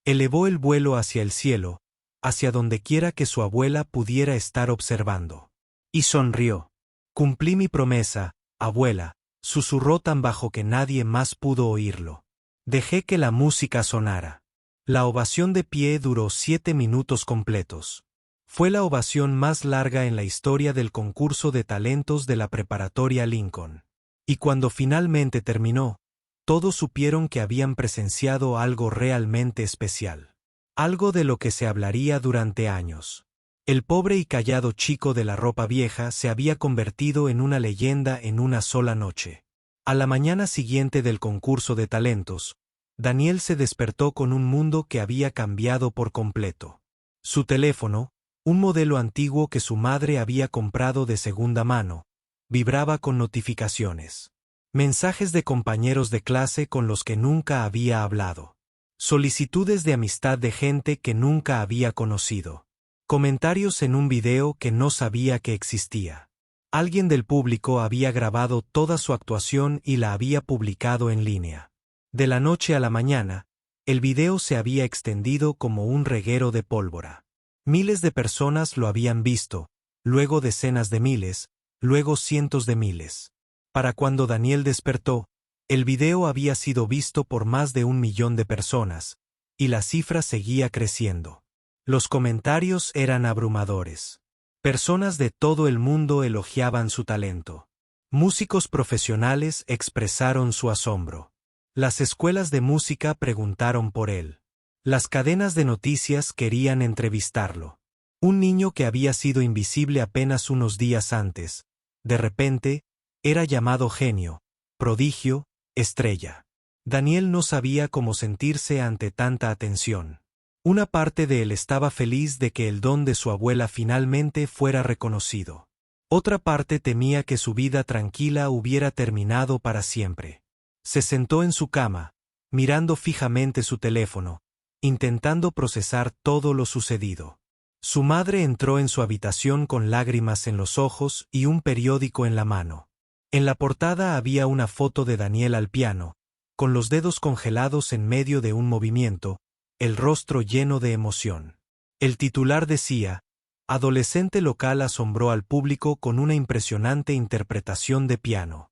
elevó el vuelo hacia el cielo, hacia donde quiera que su abuela pudiera estar observando. Y sonrió. Cumplí mi promesa, abuela, susurró tan bajo que nadie más pudo oírlo. Dejé que la música sonara. La ovación de pie duró 7 minutos completos. Fue la ovación más larga en la historia del concurso de talentos de la preparatoria Lincoln. Y cuando finalmente terminó, todos supieron que habían presenciado algo realmente especial. Algo de lo que se hablaría durante años. El pobre y callado chico de la ropa vieja se había convertido en una leyenda en una sola noche. A la mañana siguiente del concurso de talentos, Daniel se despertó con un mundo que había cambiado por completo. Su teléfono, un modelo antiguo que su madre había comprado de segunda mano, vibraba con notificaciones. Mensajes de compañeros de clase con los que nunca había hablado. Solicitudes de amistad de gente que nunca había conocido. Comentarios en un video que no sabía que existía. Alguien del público había grabado toda su actuación y la había publicado en línea. De la noche a la mañana, el video se había extendido como un reguero de pólvora. Miles de personas lo habían visto, luego decenas de miles, luego cientos de miles. Para cuando Daniel despertó, el video había sido visto por más de 1 millón de personas, y la cifra seguía creciendo. Los comentarios eran abrumadores. Personas de todo el mundo elogiaban su talento. Músicos profesionales expresaron su asombro. Las escuelas de música preguntaron por él. Las cadenas de noticias querían entrevistarlo. Un niño que había sido invisible apenas unos días antes, de repente, era llamado genio, prodigio, estrella. Daniel no sabía cómo sentirse ante tanta atención. Una parte de él estaba feliz de que el don de su abuela finalmente fuera reconocido. Otra parte temía que su vida tranquila hubiera terminado para siempre. Se sentó en su cama, mirando fijamente su teléfono, intentando procesar todo lo sucedido. Su madre entró en su habitación con lágrimas en los ojos y un periódico en la mano. En la portada había una foto de Daniel al piano, con los dedos congelados en medio de un movimiento, el rostro lleno de emoción. El titular decía: adolescente local asombró al público con una impresionante interpretación de piano.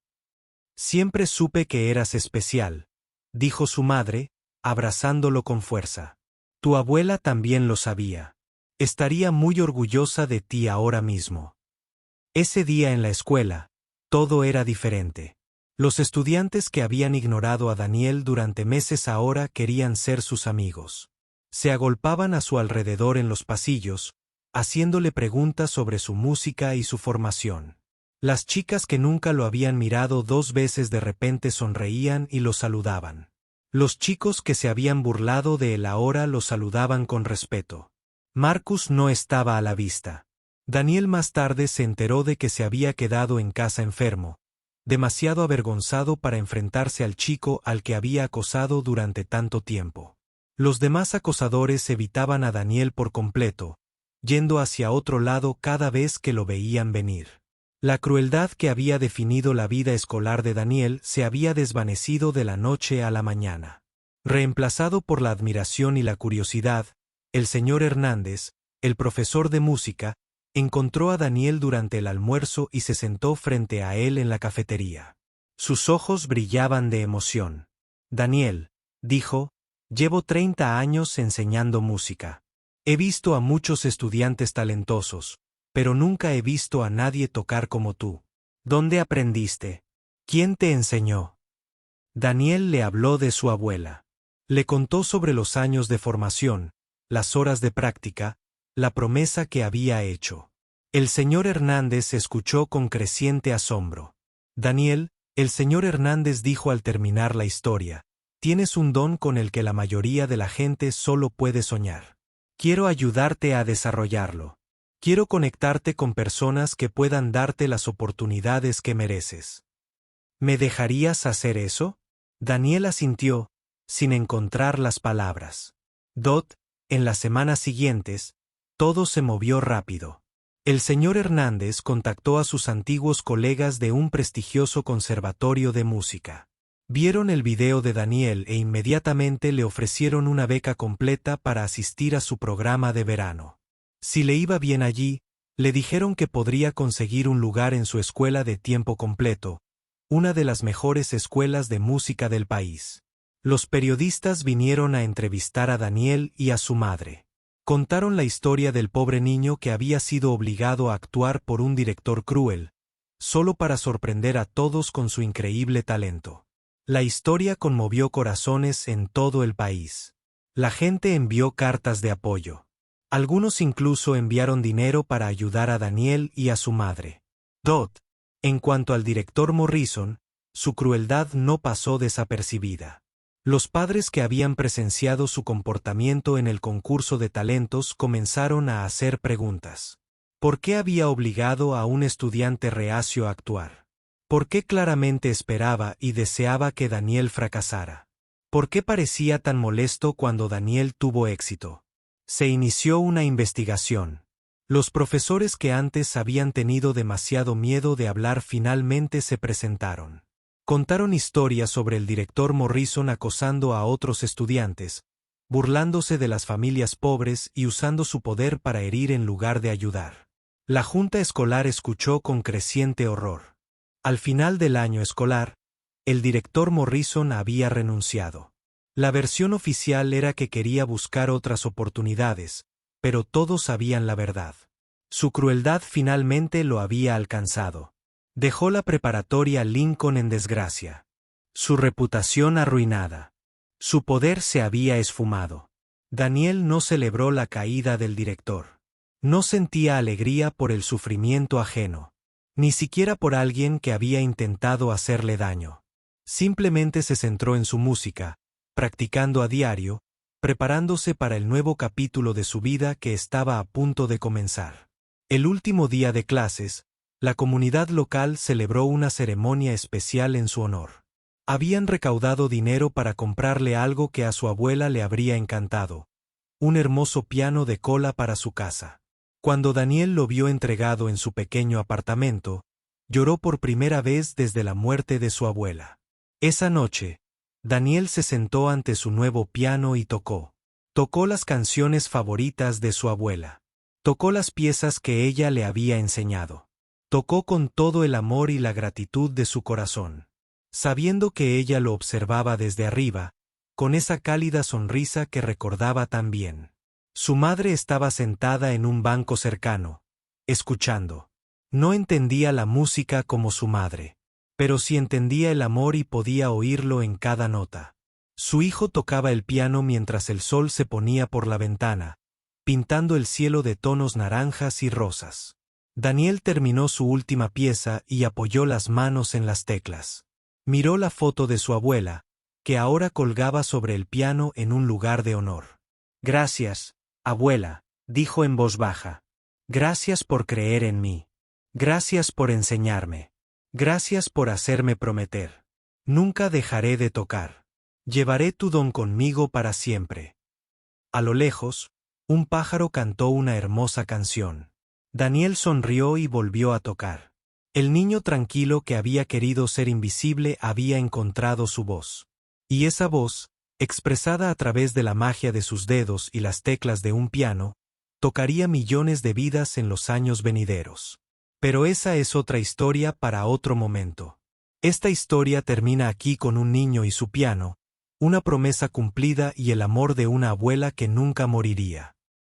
Siempre supe que eras especial, dijo su madre, abrazándolo con fuerza. Tu abuela también lo sabía. Estaría muy orgullosa de ti ahora mismo. Ese día en la escuela, todo era diferente. Los estudiantes que habían ignorado a Daniel durante meses ahora querían ser sus amigos. Se agolpaban a su alrededor en los pasillos, haciéndole preguntas sobre su música y su formación. Las chicas que nunca lo habían mirado 2 veces de repente sonreían y lo saludaban. Los chicos que se habían burlado de él ahora lo saludaban con respeto. Marcus no estaba a la vista. Daniel más tarde se enteró de que se había quedado en casa enfermo, demasiado avergonzado para enfrentarse al chico al que había acosado durante tanto tiempo. Los demás acosadores evitaban a Daniel por completo, yendo hacia otro lado cada vez que lo veían venir. La crueldad que había definido la vida escolar de Daniel se había desvanecido de la noche a la mañana. Reemplazado por la admiración y la curiosidad, el señor Hernández, el profesor de música, encontró a Daniel durante el almuerzo y se sentó frente a él en la cafetería. Sus ojos brillaban de emoción. Daniel, dijo, llevo 30 años enseñando música. He visto a muchos estudiantes talentosos, pero nunca he visto a nadie tocar como tú. ¿Dónde aprendiste? ¿Quién te enseñó? Daniel le habló de su abuela. Le contó sobre los años de formación, las horas de práctica, la promesa que había hecho. El señor Hernández escuchó con creciente asombro. Daniel, el señor Hernández dijo al terminar la historia, tienes un don con el que la mayoría de la gente solo puede soñar. Quiero ayudarte a desarrollarlo. Quiero conectarte con personas que puedan darte las oportunidades que mereces. ¿Me dejarías hacer eso? Daniel asintió, sin encontrar las palabras. En las semanas siguientes, todo se movió rápido. El señor Hernández contactó a sus antiguos colegas de un prestigioso conservatorio de música. Vieron el video de Daniel e inmediatamente le ofrecieron una beca completa para asistir a su programa de verano. Si le iba bien allí, le dijeron que podría conseguir un lugar en su escuela de tiempo completo, una de las mejores escuelas de música del país. Los periodistas vinieron a entrevistar a Daniel y a su madre. Contaron la historia del pobre niño que había sido obligado a actuar por un director cruel, solo para sorprender a todos con su increíble talento. La historia conmovió corazones en todo el país. La gente envió cartas de apoyo. Algunos incluso enviaron dinero para ayudar a Daniel y a su madre. En cuanto al director Morrison, su crueldad no pasó desapercibida. Los padres que habían presenciado su comportamiento en el concurso de talentos comenzaron a hacer preguntas. ¿Por qué había obligado a un estudiante reacio a actuar? ¿Por qué claramente esperaba y deseaba que Daniel fracasara? ¿Por qué parecía tan molesto cuando Daniel tuvo éxito? Se inició una investigación. Los profesores que antes habían tenido demasiado miedo de hablar finalmente se presentaron. Contaron historias sobre el director Morrison acosando a otros estudiantes, burlándose de las familias pobres y usando su poder para herir en lugar de ayudar. La junta escolar escuchó con creciente horror. Al final del año escolar, el director Morrison había renunciado. La versión oficial era que quería buscar otras oportunidades, pero todos sabían la verdad. Su crueldad finalmente lo había alcanzado. Dejó la preparatoria Lincoln en desgracia. Su reputación arruinada. Su poder se había esfumado. Daniel no celebró la caída del director. No sentía alegría por el sufrimiento ajeno. Ni siquiera por alguien que había intentado hacerle daño. Simplemente se centró en su música, practicando a diario, preparándose para el nuevo capítulo de su vida que estaba a punto de comenzar. El último día de clases, la comunidad local celebró una ceremonia especial en su honor. Habían recaudado dinero para comprarle algo que a su abuela le habría encantado, un hermoso piano de cola para su casa. Cuando Daniel lo vio entregado en su pequeño apartamento, lloró por primera vez desde la muerte de su abuela. Esa noche, Daniel se sentó ante su nuevo piano y tocó. Tocó las canciones favoritas de su abuela. Tocó las piezas que ella le había enseñado. Tocó con todo el amor y la gratitud de su corazón. Sabiendo que ella lo observaba desde arriba, con esa cálida sonrisa que recordaba tan bien. Su madre estaba sentada en un banco cercano, escuchando. No entendía la música como su madre, pero sí entendía el amor y podía oírlo en cada nota. Su hijo tocaba el piano mientras el sol se ponía por la ventana, pintando el cielo de tonos naranjas y rosas. Daniel terminó su última pieza y apoyó las manos en las teclas. Miró la foto de su abuela, que ahora colgaba sobre el piano en un lugar de honor. «Gracias, abuela», dijo en voz baja. «Gracias por creer en mí. Gracias por enseñarme. Gracias por hacerme prometer. Nunca dejaré de tocar. Llevaré tu don conmigo para siempre». A lo lejos, un pájaro cantó una hermosa canción. Daniel sonrió y volvió a tocar. El niño tranquilo que había querido ser invisible había encontrado su voz. Y esa voz, expresada a través de la magia de sus dedos y las teclas de un piano, tocaría millones de vidas en los años venideros. Pero esa es otra historia para otro momento. Esta historia termina aquí con un niño y su piano, una promesa cumplida y el amor de una abuela que nunca moriría.